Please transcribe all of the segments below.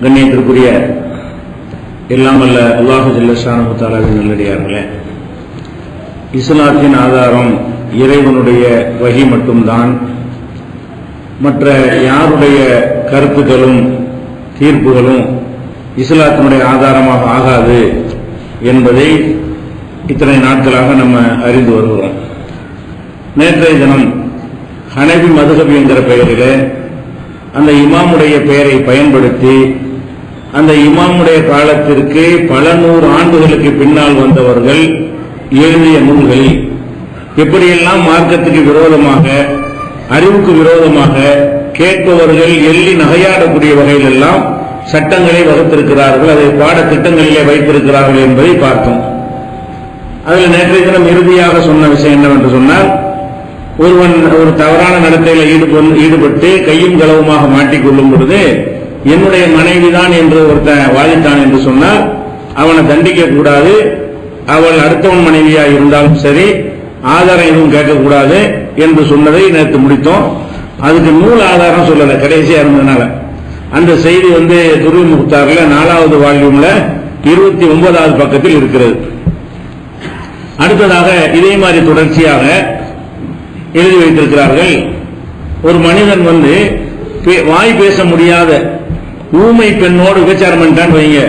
கண்ணியத்திற்குரிய எல்லாம் வல்ல அல்லாஹு ஜல்ல ஷானஹு தஆலாவின் நல்லடியார்களே, இஸ்லாத்தின் ஆதாரம் இறைவனுடைய வஹி மட்டும்தான். மற்ற யாருடைய கருத்துக்களும் தீர்ப்புகளும் இஸ்லாத்தினுடைய ஆதாரமாக ஆகாது என்பதை இத்தனை நாட்களாக நம்ம அறிந்து வருகிறோம். நேற்றைய தினம் ஹனபி மதுஹப் என்கிற பெயரிலே அந்த இமாமுடைய பெயரை பயன்படுத்தி அந்த இமாமுடைய காலத்திற்கு பல நூறு ஆண்டுகளுக்கு பின்னால் வந்தவர்கள் எழுதிய நூல்களில் எப்படியெல்லாம் மார்க்கத்துக்கு விரோதமாக, அறிவுக்கு விரோதமாக கேட்பவர்கள் எள்ளி நகையாடக்கூடிய வகையில் எல்லாம் சட்டங்களை வகுத்திருக்கிறார்கள், அதை பாடத்திட்டங்களிலே வைத்திருக்கிறார்கள் என்பதை பார்த்தோம். அதில் நேற்றைய தினம் இறுதியாக சொன்ன விஷயம் என்னவென்று சொன்னால், ஒருவன் ஒரு தவறான நடத்தையில் ஈடுபட்டு கையும் களவுமாக மாட்டிக்கொள்ளும் பொழுது என்னுடைய மனைவிதான் என்று ஒருத்தன் வாதித்தான் என்று சொன்னால் அவனை தண்டிக்க கூடாது. அவள் அடுத்தவன் மனைவியா இருந்தாலும் சரி, ஆதாரம் எதுவும் கேட்கக்கூடாது என்று சொன்னதை நேற்று முடித்தோம். அதுக்கு நூல் ஆதாரம் சொல்லல, கடைசியா இருந்ததுனால. அந்த செய்தி துருவி முக்தார்ல 4வது வால்யூம்ல 29வது பக்கத்தில் இருக்கிறது. அடுத்ததாக இதே மாதிரி தொடர்ச்சியாக எழுதி வைத்திருக்கிறார்கள். ஒரு மனிதன் வாய் பேச முடியாத ஊமை பெண்ணோடு விபச்சாரம் பண்ணிட்டான்னு வைங்க,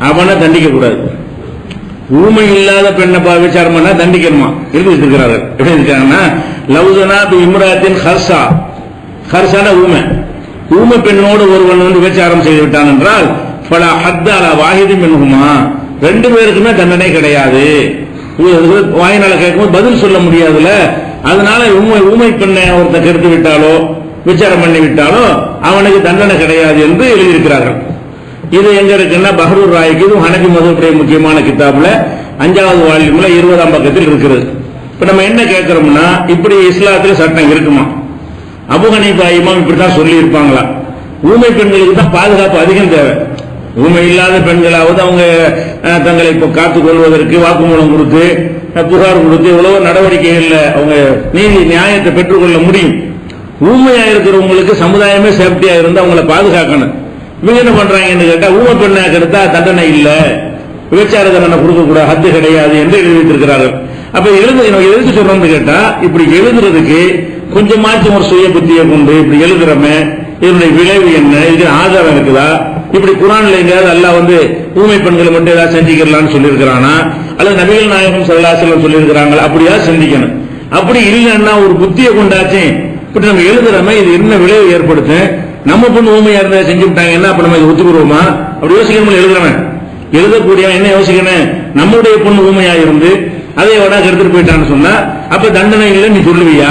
அவனை தண்டிக்க கூடாது. ஊமை இல்லாத பெண்ணை விபச்சாரம் பண்ணா தண்டிக்கணுமா எழுதி வச்சிருக்கிறார்கள். எப்படி இருக்காங்கன்னா, லவ்சனா பி இம்ராத்தின் ஹர்சா, ஹர்சான ஊமை பெண்ணோடு ஒருவன் விபச்சாரம் செய்து விட்டான் என்றால் பல ஹத்தால வாஹிதி மின்ஹுமா, 2 பேருக்குமே தண்டனை கிடையாது. வாயினால கேட்கும்போது பதில் சொல்ல முடியாதுல, அதனால ஊமை பெண்ணை ஒருத்தர் கெடுத்து விட்டாலோ விசாரம் பண்ணி விட்டாலோ அவனுக்கு தண்டனை கிடையாது என்று எழுதியிருக்கிறார்கள். இது எங்க இருக்குன்னா பஹ்ரூர் ராய்க்கு, இது ஹனபி மதுஹபுடைய முக்கியமான கிதாப்ல 5வது வால்யூம்ல 20ஆம் பக்கத்தில் இருக்கிறது. இப்ப நம்ம என்ன கேட்கிறோம்னா, இப்படி இஸ்லாத்துல சட்டம் இருக்குமா? அபூ ஹனீஃபா இமாம் இப்படித்தான் சொல்லி இருப்பாங்களா? ஊமை பெண்களுக்கு தான் பாதுகாப்பு அதிகம் தேவை. ஊமை இல்லாத பெண்களாவது அவங்க தங்களை காத்துக் கொள்வதற்கு வாக்குமூலம் கொடுத்து புகார் கொடுத்து எவ்வளவோ நடவடிக்கைகள்ல அவங்க நீதி நியாயத்தை பெற்றுக்கொள்ள முடியும். ஊமையா இருக்கிறவங்களுக்கு சமுதாயமே சேஃப்டியா இருந்து அவங்களை பாதுகாக்கணும். இவங்க என்ன பண்றாங்கன்னு கேட்டா, ஊமை பெண்ணா கெடுத்தா தண்டனை இல்ல, விபச்சார தண்டனை கொடுக்க கூட ஹத்து கிடையாது என்று எழுதி வைத்திருக்கிறார்கள். அப்ப எழுதி சொல்றோம்னு கேட்டா, இப்படி எழுதுறதுக்கு கொஞ்சமாச்சும் ஒரு சுய புத்தியை கொண்டு இப்படி எழுதுறமே, இதனுடைய விளைவு என்ன, இதுக்கு ஆதாரம் இருக்குதா? இப்படி குர்ஆன்ல எங்கேயாவது அல்லாஹ் ஊமை பெண்களை மட்டும் ஏதாவது செஞ்சுக்கலாம்னு சொல்லியிருக்கிறானா, அல்லது நபிகள் நாயகம் ஸல்லல்லாஹு அலைஹி வஸல்லம் சொல்லியிருக்கிறாங்களா? அப்படியா சிந்திக்கணும். அப்படி இல்லைன்னா ஒரு புத்தியை கொண்டாச்சு இப்படி நம்ம எழுதுறோமே, இது என்ன விளைவு ஏற்படுத்த, நம்ம பொண்ணு ஊமையா இருந்தா செஞ்சு விட்டாங்கன்னா அப்ப நம்ம இதை ஒத்துக்குருவோமா? அப்படி யோசிக்கணும். எழுதுறவன் எழுதக்கூடியவன் என்ன யோசிக்கணும், நம்முடைய பொண்ணு ஊமையா இருந்து அதை விட கெடுத்துட்டு போயிட்டான்னு சொன்னா அப்ப தண்டனை இல்லை நீ சொல்லுவியா?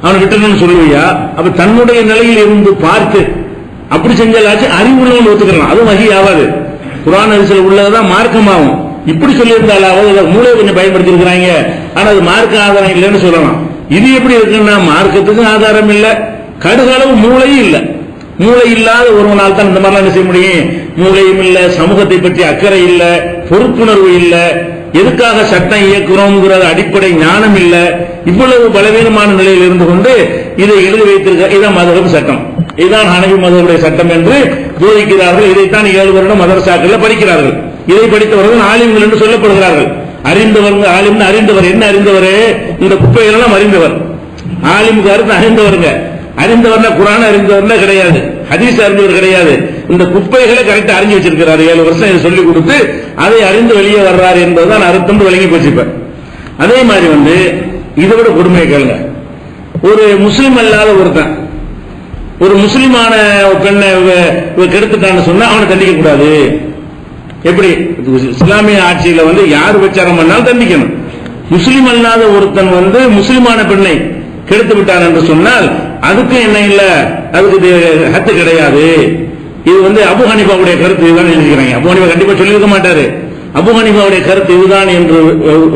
அவனை விட்டணும்னு சொல்லுவியா? அப்ப தன்னுடைய நிலையில் இருந்து பார்த்து அப்படி செஞ்சாலாச்சு அறிவுள்ளவன் ஒத்துக்கலாம். அதுவும் வகி ஆகாது. குர்ஆன் ஹதீஸ்ல உள்ளதான் மார்க்கமாகும். இப்படி சொல்லியிருந்தாலாவது மூளை கொஞ்சம் பயன்படுத்தி இருக்கிறாங்க, ஆனா அது மார்க்க ஆதாரம் இல்லைன்னு சொல்லலாம். இது எப்படி இருக்குன்னா, மார்க்கத்துக்கு ஆதாரம் இல்ல, கடுகளவு மூளையும் இல்ல. மூளை இல்லாத ஒருவனால் தான் இந்த மாதிரிலாம் என்ன செய்ய முடியும்? மூளையும் இல்ல, சமூகத்தை பற்றி அக்கறை இல்ல, பொறுப்புணர்வு இல்ல, எதுக்காக சட்டம் இயக்குறோம்ங்கிற அடிப்படை ஞானம் இல்ல, இவ்வளவு பலவீனமான நிலையில் இருந்து கொண்டு இதை எழுதி வைத்திருக்க. இதான் மதுஹப் சட்டம், இதுதான் ஹனபி மதுஹபுடைய சட்டம் என்று போதிக்கிறார்கள். இதைத்தான் 7 வருடம் மதரசாக்கள் படிக்கிறார்கள். இதை படித்தவர்கள் ஆலிம்கள் என்று சொல்லப்படுகிறார்கள். அறிந்தவர்கள் ஆலிம்னு அறிந்தவர். என்ன அறிந்தவர்? இந்த குப்பைகளெல்லாம் அறிந்தவர். ஆலிமுக்கு அர்த்தம் அறிந்தவருங்க. அறிந்தவர்னா குர்ஆன் அறிந்தவர்னா கிடையாது, ஹதீஸ் அறிந்தவர் கிடையாது. இந்த குப்பைகளை கரெக்டா அறிஞ்சு வச்சிருக்கிறார். 7 வருஷம் இதை சொல்லிக் கொடுத்து அதை அறிந்து வெளியே வர்றாரு என்பதுதான் அர்த்தம் விளங்கி போச்சுப்பார். அதே மாதிரி இதை விட கொடுமையை கேளுங்க. ஒரு முஸ்லிம் அல்லாத ஒருத்தன் ஒரு முஸ்லிமான பெண்ணை கெடுத்துட்டான்னு சொன்னா அவனை தண்டிக்க கூடாது. எப்படி? இஸ்லாமிய ஆட்சியில யார் விபச்சாரம் பண்ணாலும் தண்டிக்கணும். முஸ்லிம் அல்லாத ஒருத்தன் முஸ்லிமான பெண்ணை கெடுத்து விட்டான் என்று சொன்னால் அதுக்கு என்ன இல்ல, அதுக்கு ஹத்து கிடையாது. இது அபூ ஹனீஃபாவுடைய கருத்து இதுதான் எழுதிக்கிறாங்க. அபூ ஹனீஃபா கண்டிப்பா சொல்லியிருக்க மாட்டாரு. அபூ ஹனீஃபாவுடைய கருத்து இதுதான் என்று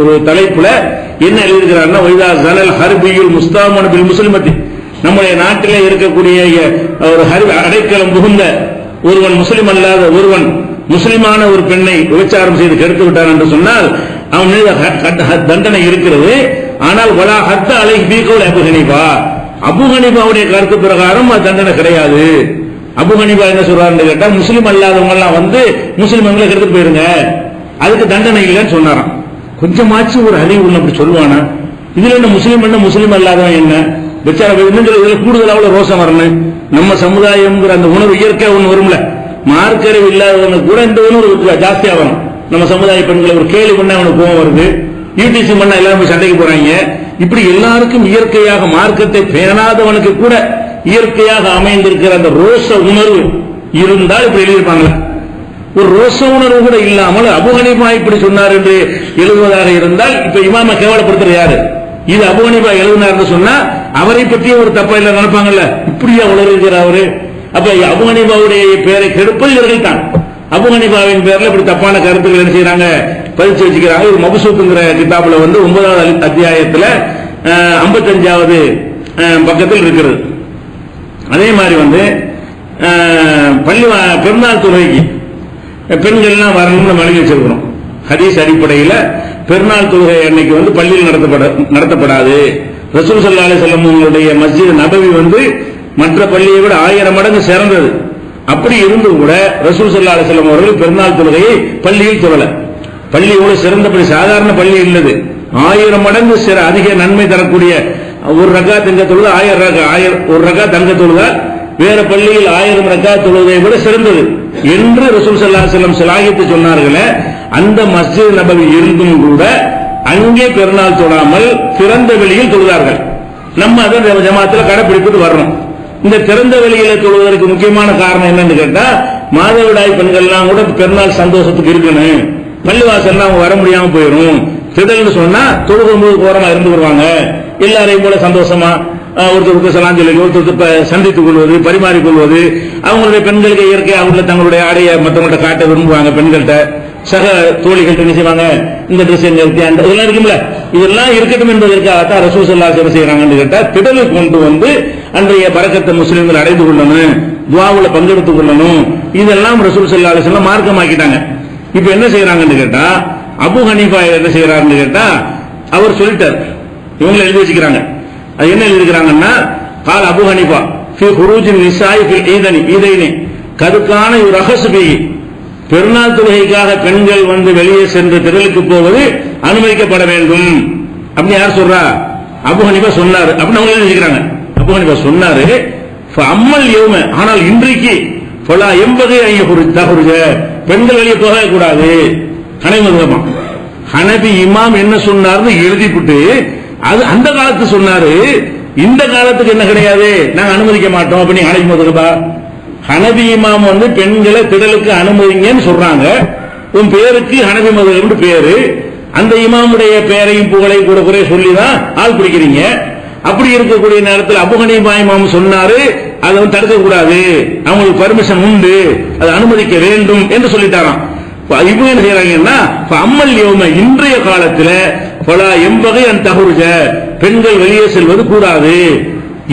ஒரு தலைப்புல என்ன எழுதியிருக்கிறார்னா, வைதா ஸனல் ஹர்பியுல் முஸ்தாமன் பில் முஸ்லிமத்தி, நம்முடைய நாட்டிலே இருக்கக்கூடிய ஒரு அடைக்கலம் புகுந்த ஒருவன், முஸ்லிம் அல்லாத ஒருவன் முஸ்லிமான ஒரு பெண்ணை விபச்சாரம் செய்து கெடுத்து விட்டான் என்று சொன்னால் அவன் மீது தண்டனை இருக்கிறது. ஆனால் வலா ஹத்த அலைஹி பி கௌல் அபூ ஹனீஃபா, அபூ ஹனீஃபாவுடைய கருத்து பிரகாரம் தண்டனை கிடையாது. அபு ஹனீஃபா என்ன சொல்றாருன்னு கேட்டா, முஸ்லீம் அல்லாதவங்க எல்லாம் வந்து முஸ்லிம்களை எடுத்துட்டு போயிருங்க, அதுக்கு தண்டனை இல்லைன்னு சொன்னாராம். கொஞ்சமாச்சு ஒரு அறிவு உள்ள அப்படி சொல்லுவானா? இதுல என்ன முஸ்லீம் என்ன முஸ்லீம் அல்லாதவன் என்ன பெச்சார இதுல கூடுதல் அவ்வளவு ரோசம் வரணும். நம்ம சமுதாயம்ங்கிற அந்த உணர்வு இயற்கை ஒண்ணு வரும்ல, மார்க்கறிவு இல்லாதவங்க கூட இந்த உணர்வு ஜாஸ்தியா வரும். நம்ம சமுதாய பெண்களை ஒரு கேள்வி பண்ண அவனுக்கு கோவம் வருது, யூடிசி பண்ண எல்லாரும் சண்டைக்கு போறாங்க. இப்படி எல்லாருக்கும் இயற்கையாக மார்க்கத்தை பேணாதவனுக்கு கூட இயற்கையாக அமைந்திருக்கிற அந்த ரோஷ உணர்வு இருந்தால் இப்படி எழுதியிருப்பாங்களா? ஒரு ரோஷ உணர்வு கூட இல்லாமல் அபு ஹனீஃபா இப்படி சொன்னார் என்று எழுதுவதாக இருந்தால் இப்ப இமாம கேவலப்படுத்துறது யாரு? இது அபு ஹனீஃபா எழுதினார் சொன்னா அவரை பற்றிய ஒரு தப்பா இல்ல நினைப்பாங்கல்ல, இப்படியா உணர்வுகிற அவரு. அப்ப அபு ஹனீஃபாவுடைய பெயரை கெடுப்பது இவர்கள் தான். அபு ஹனீஃபாவின் பேர்ல இப்படி தப்பான கருத்துக்கள் என்ன செய்யறாங்க, பதிச்சு வச்சுக்கிறாங்க. ஒரு மபசூத்துங்கிற கிதாபுல வந்து 9வது அத்தியாயத்துல 55வது பக்கத்தில் இருக்கிறது. அதே மாதிரி வந்து பெருநாள் தொழுகைக்கு பெண்கள்லாம் வரணும்னு நம்ம எழுதி வச்சிருக்கிறோம். ஹதீஸ் அடிப்படையில் பெருநாள் தொழுகை அன்னைக்கு வந்து பள்ளியில் நடத்தப்படாது. ரசூல் ஸல்லல்லாஹு அலைஹி வஸல்லம் அவங்களுடைய மஸ்ஜித் நபவி வந்து மற்ற பள்ளியை விட 1000 மடங்கு சிறந்தது. அப்படி இருந்து கூட ரசூல் ஸல்லல்லாஹு அலைஹி வஸல்லம் அவர்கள் பெருநாள் தொழுகையை பள்ளியில் தொழல. பள்ளி எவ்வளவு சிறந்தபடி சாதாரண பள்ளி இல்லது, 1000 மடங்கு அதிக நன்மை தரக்கூடிய ஒரு ரக்காத் எங்க தொழுது 1000 ஒரு ரக்காத் அங்க தொழுதால் வேற பள்ளியில் 1000 ரக்காத் தொழுவதை விட சிறந்தது என்று ரசூல் ஸல்லல்லாஹு அலைஹி வஸல்லம் ஸலாஹித்து சொன்னார்களே. அந்த மஸ்ஜித் நபவி இருந்தும் கூட அங்கே பெருநாள் தொழாமல் திறந்த வெளியில் தொழுதார்கள். நம்ம அதை ஜமாத்துல கடைபிடித்து வர்றோம். இந்த திறந்த வெளியில தொழுவதற்கு முக்கியமான காரணம் என்னன்னு கேட்டா, மாதவிடாய் பெண்கள்லாம் கூட பெருநாள் சந்தோஷத்துக்கு இருக்கணும், பள்ளிவாசல்லாம் அவங்க வர முடியாம போயிடும். திடல்னு சொன்னா தொழுகும் போது ஓரமா இருந்து வருவாங்க, எல்லாரையும் போல சந்தோஷமா ஒருத்தருக்கு சலாம் சொல்லி ஒருத்தருக்கு சந்தித்துக் கொள்வது, பரிமாறிக்கொள்வது. அவங்களுடைய பெண்களுக்கு இயற்கை அவங்களை தங்களுடைய ஆடையை மற்றவங்கள்ட்ட காட்ட விரும்புவாங்க. பெண்கள்கிட்ட சக தோழிகள்கிட்ட என்ன செய்வாங்க, இந்த ட்ரெஸ் எங்க இருக்கு, அந்த இதெல்லாம் இருக்குல்ல, இதெல்லாம் இருக்கட்டும் என்பதற்காகத்தான் ரசூல் ஸல்லல்லாஹு அலைஹி வஸல்லம் செய்யறாங்கன்னு கேட்டா, திடலை கொண்டு வந்து அன்றைய பரக்கத்தை முஸ்லிம்கள் அடைந்து கொள்ளணும், துஆவுல பங்கெடுத்துக் கொள்ளணும். இதெல்லாம் ரசூல் ஸல்லல்லாஹு அலைஹி வஸல்லம் மார்க்கமாக்கிட்டாங்க. இப்ப என்ன செய்யறாங்கன்னு கேட்டா, அபு ஹனீஃபா என்ன செய்யறாருன்னு கேட்டா, அவர் சொல்லிட்டார், இவங்க எழுதி வச்சுக்கிறாங்க. அது என்ன எழுதிருக்கிறாங்கன்னா, கால் அபு ஹனீஃபா ஃபி குரூஜின் நிசாய் ஃபில் ஈதைனி கதுக்கான ஒரு ரஹஸ்பி, பெருநாள் தொழுகைக்காக பெண்கள் வந்து வெளியே சென்று திடலுக்கு போவது அனுமதிக்கப்பட வேண்டும் அப்படின்னு யார் சொல்றா? அபு ஹனீஃபா சொன்னாரு அப்படின்னு அவங்க எழுதிக்கிறாங்க. அபு ஹனீஃபா சொன்னாரு, அம்மல் யௌம, ஆனால் இன்றைக்கு ஃபலா எம்பகை தஹுருஜ, பெண்கள் வெளியே போகவே கூடாது. ஹனபி இமாம் என்ன சொன்னார்னு எழுதிவிட்டு அது அந்த காலத்து சொன்னாரு, இந்த காலத்துக்கு என்ன கிடையாது, நாங்க அனுமதிக்க மாட்டோம் அப்படின்னு ஹனபி மதுஹபா. ஹனபி இமாம் வந்து பெண்களை திடலுக்கு அனுமதிங்கன்னு சொல்றாங்க. உன் பேருக்கு ஹனபி மதுஹப்னு பேரு, அந்த இமாமுடைய பெயரையும் புகழையும் கூட குறை சொல்லிதான் ஆள் பிடிக்கிறீங்க. அப்படி இருக்கக்கூடிய நேரத்தில் அபு ஹனீஃபா இமாம் சொன்னாரு, அதை வந்து தடுக்க கூடாது, அவங்களுக்கு பர்மிஷன் உண்டு, அதை அனுமதிக்க வேண்டும் என்று சொல்லிட்டாராம். இவங்க என்ன செய்யறாங்கன்னா, அம்மல் யௌம, இன்றைய காலத்துல பலா எம்பகை அந்த தஹுருஜ, பெண்கள் வெளியே செல்வது கூடாது.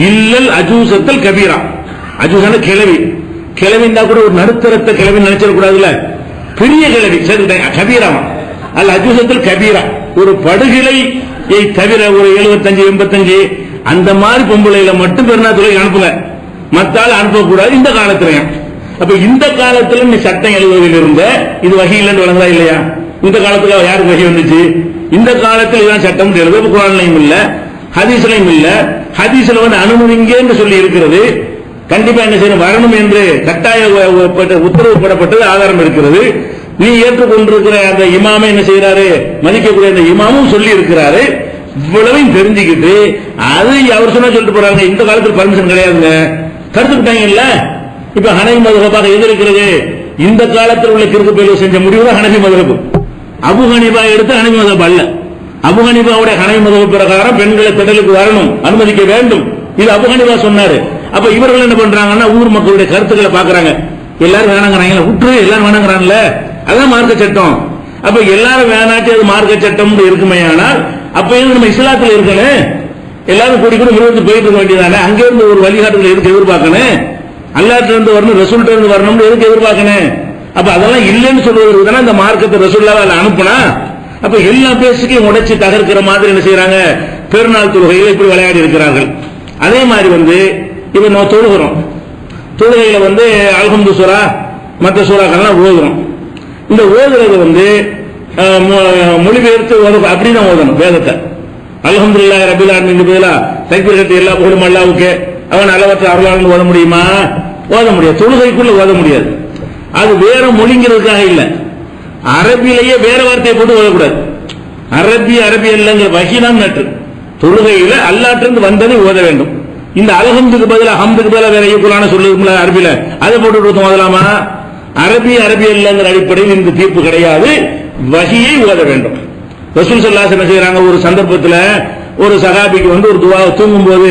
இல்லல் அஜூசத்தல் கபீரா, அஜூசான கிழவி, கிழவிந்தா கூட ஒரு நடுத்தரத்தை கிழவி நினைச்சிட கூடாதுல்ல, பெரிய கிழவி கபீராமா அல்ல, அஜூசத்தல் கபீரா, ஒரு படுகிளையை தவிர ஒரு 75 85 அந்த மாதிரி பொம்பளையில மட்டும் பெருநாள் தொழுகை அனுப்புங்க, மத்தால் அனுப்பக்கூடாது இந்த காலத்திலையும். அப்ப இந்த காலத்துல நீ சட்டம் எழுதுவதில் இருந்த இது வகை இல்லைன்னு வழங்குதா இல்லையா? இந்த காலத்துல யாருக்கு வகை வந்துச்சு? இந்த காலத்தில் இதான் சட்டம் எழுத குர்ஆன்லயும் இல்ல, ஹதீஸ்லயும் இல்ல. ஹதீஸ்ல வந்து அனுமதிங்க என்று சொல்லி இருக்கிறது, கண்டிப்பா என்ன செய்யணும், வரணும் என்று கட்டாய உத்தரவு போடப்பட்டது ஆதாரம் இருக்கிறது. நீ ஏற்றுக்கொண்டிருக்கிற அந்த இமாமை என்ன செய்யறாரு, மதிக்கக்கூடிய அந்த இமாமும் சொல்லி இருக்கிறாரு. இவ்வளவையும் தெரிஞ்சுக்கிட்டு அது அவர் சொன்னா சொல்லிட்டு போறாங்க, இந்த காலத்தில் பர்மிஷன் கிடையாதுங்க, தடுத்துக்கிட்டாங்க இல்ல. இப்ப ஹனபி மதுஹபாக எது இருக்கிறது? இந்த காலத்தில் உள்ள கிறுக்கு பேரு செஞ்ச முடிவு தான் ஹனபி மதுஹப். அபு ஹனீஃபா எடுத்து ஹனபி மதுஹப் அல்ல. அபு ஹனீஃபாவுடைய ஹனபி மதுஹப் பிரகாரம் பெண்களை திடலுக்கு வரணும், அனுமதிக்க வேண்டும், இது அபு ஹனீஃபா சொன்னாரு. அப்ப இவர்கள் என்ன பண்றாங்கன்னா, ஊர் மக்களுடைய கருத்துக்களை பாக்குறாங்க. எல்லாரும் வேணாங்கிறாங்க, விட்டுரு, எல்லாரும் வேணாங்கிறான்ல, அதான் மார்க்க சட்டம். அப்ப எல்லாரும் வேணாட்டி அது மார்க்க சட்டம் இருக்குமே. ஆனால் அப்ப நம்ம இஸ்லாத்துல இருக்கணும், எல்லாரும் கூடி கூட முழுவதும் போயிட்டு இருக்க வேண்டியதானே. அங்கிருந்து ஒரு வழிகாட்டுதல் எதுக்கு எதிர்பார்க்கணும்? அல்லாஹ்ட்ட இருந்து வரணும், ரசூல்ட்ட இருந்து வரணும்னு எதுக்கு எதிர்பார்க்கணும்? அப்ப அதெல்லாம் இல்லைன்னு சொல்வதற்கு தானே இந்த மார்க்கத்தை ரசூலுல்லாஹ் அனுப்புனா. அப்ப எல்லா பேசுக்கையும் உடைச்சு தகர்க்கிற மாதிரி என்ன செய்யறாங்க, பெருநாள் தொழுகையில் இப்படி விளையாடி இருக்கிறார்கள். அதே மாதிரி வந்து இப்ப நம்ம தொழுகிறோம், தொழுகையில வந்து அல்ஹம்து சூரா மற்ற சூறாக்கள்லாம் ஓதுறோம். இந்த ஓதுறது வந்து மொழிபெயர்த்து அப்படிதான் ஓதணும் வேதத்தை. அல்ஹம்துலில்லாஹி ரப்பில் ஆலமீன் பதிலா தக்பீர் கட்டி எல்லா புகழும் அல்லாஹ்வுக்கு அவன் அளவற்ற அருளாளன் ஓத முடியுமா? ஓத முடியாது. தொழுகைக்குள்ள ஓத முடியாது. அது வேற மொழிங்கிறதுக்காக இல்ல, அரபிலேயே வேற வார்த்தையை போட்டு ஓதக்கூடாது. அரபி இல்லைங்கிற வகிதான் நட்டு தொழுகையில அல்லாட்டிருந்து வந்ததை ஓத வேண்டும். இந்த அல்ஹம்துக்கு பதிலா ஹம்துக்கு பதிலா வேற ஈக்குவலான சொல்லுங்களா அரபில அதை போட்டு ஓதலாமா? அரபி இல்லைங்கிற அடிப்படையில் இந்த தீர்ப்பு கிடையாது. வகியை ஓத வேண்டும். ரசூல் ஸல்லல்லாஹு அலைஹி வஸல்லம் செய்றாங்க, ஒரு சந்தர்ப்பத்தில் ஒரு சஹாபிக்கு வந்து ஒரு துவா தூங்கும் போது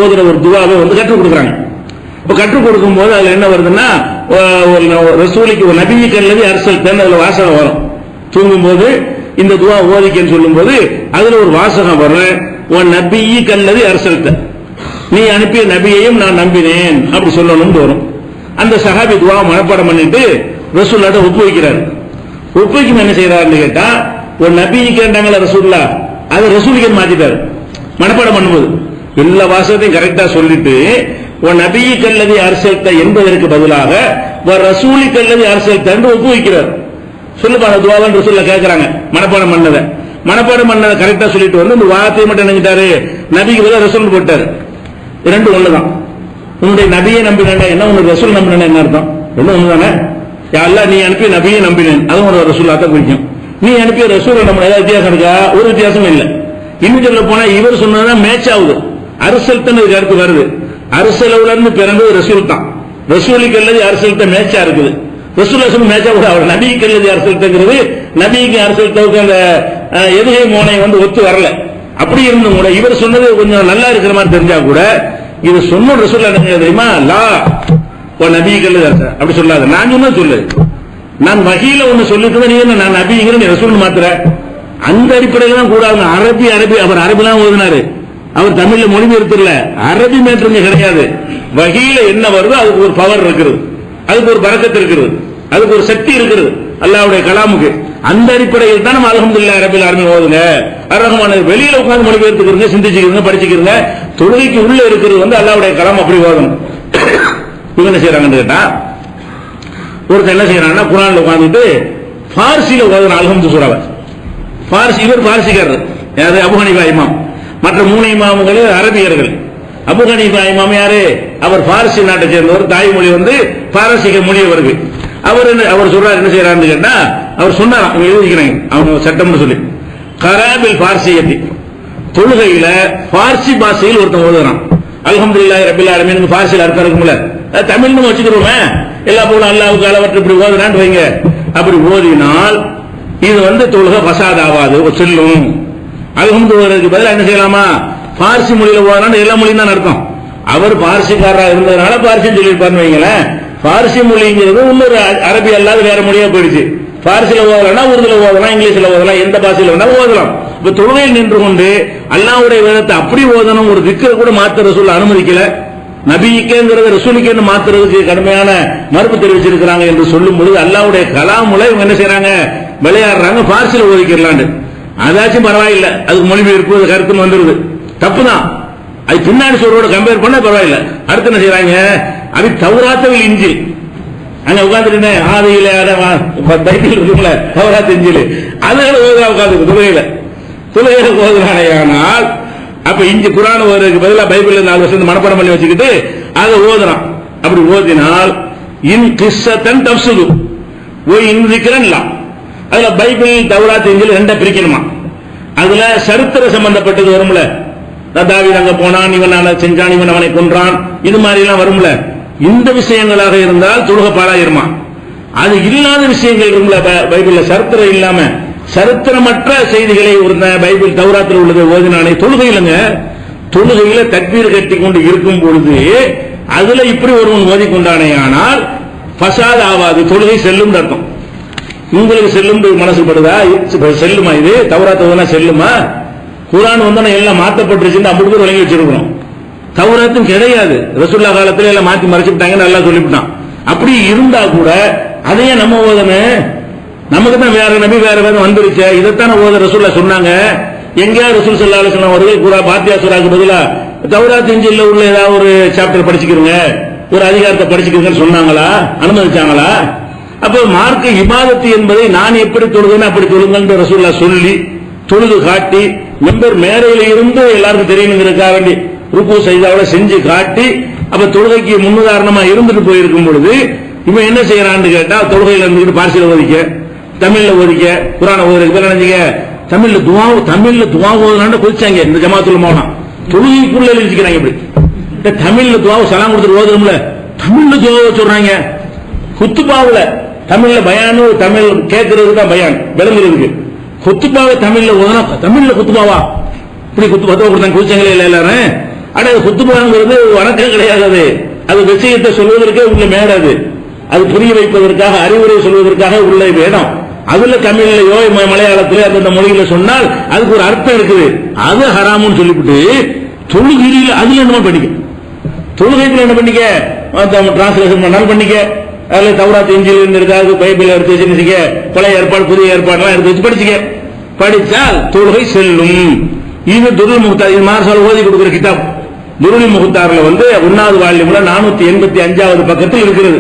ஓதுற ஒரு துவாவை வந்து கற்றுக் கொடுக்குறாங்க. இப்ப கற்றுக் கொடுக்கும் போது அதுல என்ன வருதுன்னா, ரசூலுக்கு ஒரு நபிக்கு கல்லதி அரசல் தேன் அதுல வாசகம் வரும். தூங்கும் போது இந்த துவா ஓதிக்கன்னு சொல்லும் போது அதுல ஒரு வாசகம் வரும், உன் நபியி கல்லதி அரசல்த, நீ அனுப்பிய நபியையும் நான் நம்பினேன் அப்படி சொல்லணும்னு வரும். அந்த சஹாபி துவா மனப்பாடம் பண்ணிட்டு ரசூலுல்லாஹ் ஒப்புவிக்கிறார். ஒப்புவிக்கும் என்ன செய்யறாருன்னு கேட்டா, ஒரு நபியை கேட்டாங்களா ரசூலுல்லா, அதை ரசூலுக்கு மாத்திட்டாரு. மனப்பாடம் பண்ணும்போது எல்லா வாசகத்தையும் கரெக்டா சொல்லிட்டு உன் நபியை கல்லதி அரசல்த என்பதற்கு பதிலாக ரசூலி கல்லதி அரசல்த என்று ஒப்புவிக்கிறார். சொல்லுப்பா அந்த துவாவான்னு ரசூலுல்லாஹ் கேட்கறாங்க. மனப்பாடம் பண்ணதை கரெக்டா சொல்லிட்டு வந்து இந்த வார்த்தையை மட்டும் நினைச்சிட்டாரு, நபிக்கு பதிலாக ரசூல் போட்டாரு. ரெண்டு ஒண்ணுதான். உன்னுடைய நபியை நம்பினேன் என்ன, உனக்கு ரசூல் நம்பினேன் என்ன அர்த்தம்? ரெண்டும் ஒண்ணுதானே. யாரெல்லாம் நீ அனுப்பிய நபியை நம்பினேன் அதுவும் ஒரு ரசூலா தான் குறிக்கும். நீ அனுப்பிய ரசூல் நம்ம ஏதாவது வித்தியாசம் இருக்கா? ஒரு வித்தியாசமும் இல்லை. இன்னும் சொல்ல போனா இவர் சொன்னதான் மேட்ச் ஆகுது. அரசல் தான் கருத்து வருது. அரசலவுல இருந்து பிறந்தது ரசூல் தான். ரசூலுக்கு அல்லது அரசல் தான் மேட்சா இருக்குது. ரசூல் மேட்சா கூட அவர் நபிக்கு அல்லது அரசல் தங்கிறது நபிக்கு அரசல் தவுக்கு அந்த எதுகை மோனை வந்து ஒத்து வரல. அப்படி இருந்தும் கூட இவர் சொன்னது கொஞ்சம் நல்லா இருக்கிற மாதிரி தெரிஞ்சா கூட இது சொன்ன ரசூல் என்ன தெரியுமா, லா நபிக்கு அல்லது அரசல் அப்படி சொல்லாத, நான் சொன்ன சொல்லு. நான் வகையில ஒண்ணு சொல்லிட்டு நீ நான் நபிங்கிற நீ ரசூல் மாத்துற, அந்த அடிப்படையில தான் கூடாது. அரபி அவர் அரபிலாம் ஓதுனாரு, அவர் தமிழ்ல மொழிபெயர்த்துல அரபி மேற்று கிடையாது. வகையில என்ன வருதோ அதுக்கு ஒரு பவர் இருக்கிறது, அதுக்கு ஒரு பரக்கத்து இருக்கிறது, அதுக்கு ஒரு சக்தி இருக்கிறது அல்லாஹ்வுடைய கலாமுக்கு. அந்த அடிப்படையில் தான் நம்ம அல்ஹம்துலில்லாஹி ரப்பில் ஆலமீன் ஓதுங்க. அர்ரஹ்மான் வெளியில உட்கார்ந்து மொழிபெயர்த்துக்கிறீங்க, சிந்திச்சுக்கிறீங்க, படிச்சுக்கிறீங்க. தொழுகைக்கு உள்ள இருக்கிறது வந்து அல்லாஹ்வுடைய கலாம் அப்படி ஓதணும். இவங்க என்ன செய்யறாங்கன்னு கேட்டா, ஒருத்தர் என்ன செய்யறாங்கன்னா குர்ஆன்ல உட்கார்ந்துட்டு பார்சியில ஓதுறான் அல்ஹம்து சூராவை. இவர் பார்சிக்காரர், யாரு? அபூ ஹனீஃபா இமாம். மற்ற 3 இமாம்கள் அரபியர்கள். அபூ ஹனீஃபா இமாம் யாரு? அவர் பார்சி நாட்டை சேர்ந்தவர், தாய்மொழி வந்து பாரசீக மொழி அவருக்கு. அவர் சொல்றாரு என்ன செய்யறாருன்னு கேட்டா, அவர் சொன்னாராம், எழுதிக்கிறாங்க அவங்க சட்டம்னு சொல்லி, கராபில் பார்சியத்தி, தொழுகையில பார்சி பாஷையில் ஒருத்தன் ஓதுறான் அல்ஹம்துலில்லாஹி ரப்பில் ஆலமீன். பார்சியில் அர்த்தம் இருக்கும்ல, தமிழ்னு வச்சுக்கிறோமே, எல்லா போல அல்லாஹ்வுக்கு அளவற்ற இப்படி ஓதுறான்னு வைங்க. அப்படி ஓதினால் இது வந்து தொழுகை பசாத் ஆகாது, செல்லும். அல்ஹம்துலில்லாஹ்க்கு பதிலா என்ன செய்யலாமா, பார்சி மொழியில ஓதுறான்னு எல்லா மொழியும் தான் அர்த்தம். அவர் பார்சிக்காரா இருந்ததுனால பார்சின்னு சொல்லியிருப்பாருன்னு வைங்களேன். பார்சி மொழிங்கிறது இன்னொரு அரபி அல்லாத வேற மொழியா போயிடுச்சு. பார்சில ஓதலாம், உருதுல ஓதலாம், இங்கிலீஷ்ல ஓதலாம், எந்த பாஷையில வேணாலும் ஓதலாம். இப்ப தொழுகையில் நின்று கொண்டு அல்லாஹ்வுடைய வேதத்தை அப்படி ஓதணும், ஒரு திக்ர கூட மாத்த ரசூல் அனுமதிக்கல. நபிக்கேங்கிறது ரசூலுக்கேன்னு மாத்துறதுக்கு கடுமையான மறுப்பு தெரிவிச்சிருக்கிறாங்க என்று சொல்லும் பொழுது அல்லாஹ்வுடைய கலாமுல இவங்க என்ன செய்யறாங்க, விளையாடுறாங்க, பார்சில ஓதிக்கிறாங்க. அதாச்சும் பரவாயில்லை, அதுக்கு மொழிபெயர்ப்பு கருத்துன்னு வந்துருது, தப்புதான். அது பின்னாடி சொல்றோட கம்பேர் பண்ண பரவாயில்ல. அடுத்து என்ன செய்யறாங்க, அது தௌராத்தவில் இஞ்சில் அங்க உட்கார்ந்துட்டு ஆதியில பைபிள் இருக்குல்ல தௌராத் இஞ்சில் அதுகளை ஓதுறா உட்கார்ந்து தொழுகையில ஓதுறானால் அப்ப இஞ்சி குர்ஆன் ஓதுறதுக்கு பதிலா பைபிள்ல 4 வருஷம் மனப்பாடம் பண்ணி வச்சுக்கிட்டு அதை ஓதுறான். அப்படி ஓதினால் இன் கிஸ்ஸத்தன் தஃப்ஸுது ஓ இன் திக்ரன்லாம், அதுல பைபிள் தௌராத் இஞ்சில் ரெண்டா பிரிக்கணுமா. அதுல சரித்திர சம்பந்தப்பட்டது வரும்ல, தாவீது அங்க போனான், இவன் செஞ்சான், இவன் அவனை கொன்றான், இது மாதிரி எல்லாம் வரும்ல. இந்த விஷயங்களாக இருந்தால் தொழுகை பாழாயிருமா. அது இல்லாத விஷயங்கள் இருக்கும்ல பைபிள்ல, சரித்திரம் இல்லாம சரித்திரமற்ற செய்திகளை ஒரு பைபிள் தௌராத்தில் உள்ளது ஓதினானே தொழுகையிலங்க. தொழுகையில தக்பீர் கட்டி கொண்டு இருக்கும் பொழுது அதுல இப்படி ஒருவன் ஓதிக்கொண்டானே ஆனால் பசாத் ஆவாது, தொழுகை செல்லும் அர்த்தம். உங்களுக்கு செல்லும் மனசு படுதா? செல்லுமா? இது தௌராத் ஓதுனா செல்லுமா? குர்ஆன் வந்து எல்லாம் மாற்றப்பட்டுருச்சுன்னு அப்படி பேர் விளங்கி வச்சிருக்கிறோம். தௌராத்தும் கிடையாது, ரசூலுல்லாஹ் காலத்துல எல்லாம் மாத்தி மறைச்சுட்டாங்கன்னு நல்லா சொல்லிவிட்டான். அப்படி இருந்தா கூட அதையே நம்ம ஓதணும். நமக்கு தான் வேற நபி வேற வேற வந்துருச்சு, இதைத்தான ஓத ரசூலுல்லாஹ் சொன்னாங்க. எங்கேயா ரசூல் ஸல்லல்லாஹு அலைஹி வஸல்லம் அவர்கள் பாத்தியா சூராக்கு பதிலா தௌராத் இன்ஜில்ல உள்ள ஏதாவது ஒரு சாப்டர் படிச்சுக்கிறீங்க, ஒரு அதிகாரத்தை படிச்சுக்கிறீங்கன்னு சொன்னாங்களா? அனுமதிச்சாங்களா? அப்ப மார்க்க இபாதத்து என்பதை நான் எப்படி தொழுதுன்னு அப்படி தொழுங்கள் ரசூலுல்லாஹ் சொல்லி தொழுது காட்டி மெம்பர் மேடையில இருந்து எல்லாருக்கும் தெரியணுங்கிறதுக்காக வேண்டி ருக்கு சஜ்தாவோட செஞ்சு காட்டி அப்ப தொழுகைக்கு முன்னுதாரணமா இருந்துட்டு போயிருக்கும் பொழுது இவன் என்ன செய்யறான்னு கேட்டா, தொழுகையில இருந்துட்டு பார்சியில ஓதிக்க, தமிழ்ல ஓதிக்க, குர்ஆனை ஓதுறதுக்கு நினைச்சீங்க, தமிழ்ல துவா ஓதுனான்னு கொதிச்சாங்க. இந்த ஜமாத்துல மௌனா தொழுகைக்குள்ள எழுதிக்கிறாங்க. இப்படி தமிழ்ல துவா சலாம் கொடுத்துட்டு ஓதுறோம்ல, தமிழ்ல துவா சொல்றாங்க. குத்துபாவுல தமிழ்ல பயானு, தமிழ் கேட்கறதுக்கு தான் பயான் விளங்குறதுக்கு. குத்துபாவை தமிழ்ல ஓதுனா தமிழ்ல குத்துபாவா இப்படி குத்துபா கொடுத்தாங்க கொதிச்சாங்களே இல்ல எல்லாரும். ஆனா அது குத்துபாங்கிறது வணக்கம் கிடையாது, அது விஷயத்தை சொல்வதற்கே உள்ள மேடாது, அது புரிய வைப்பதற்காக அறிவுரை சொல்வதற்காக உள்ள வேடம். அதுல தமிழ்லயோ மலையாளத்திலோ அந்த மொழியில சொன்னால் அதுக்கு ஒரு அர்த்தம் இருக்குது, அது ஹராமுன்னு சொல்லிவிட்டு தொழுகையில அதுல என்ன பண்ணிக்க, தொழுகைக்குள்ள என்ன பண்ணிக்க, டிரான்ஸ்லேஷன் பண்ணாலும் பண்ணிக்க, அதுல தௌராத் இன்ஜில் இருந்திருக்காது, பைபிள் எடுத்து வச்சுக்க, பழைய ஏற்பாடு புதிய ஏற்பாடுலாம் எடுத்து வச்சு படிச்சுக்க, படிச்சால் தொழுகை செல்லும். இது துருல் முக்தார், இது மார்சால் ஓதி கொடுக்கிற கிதாப் துருல் முக்தார்ல 1வது வால்யூம்ல 485வது பக்கத்தில் இருக்கிறது.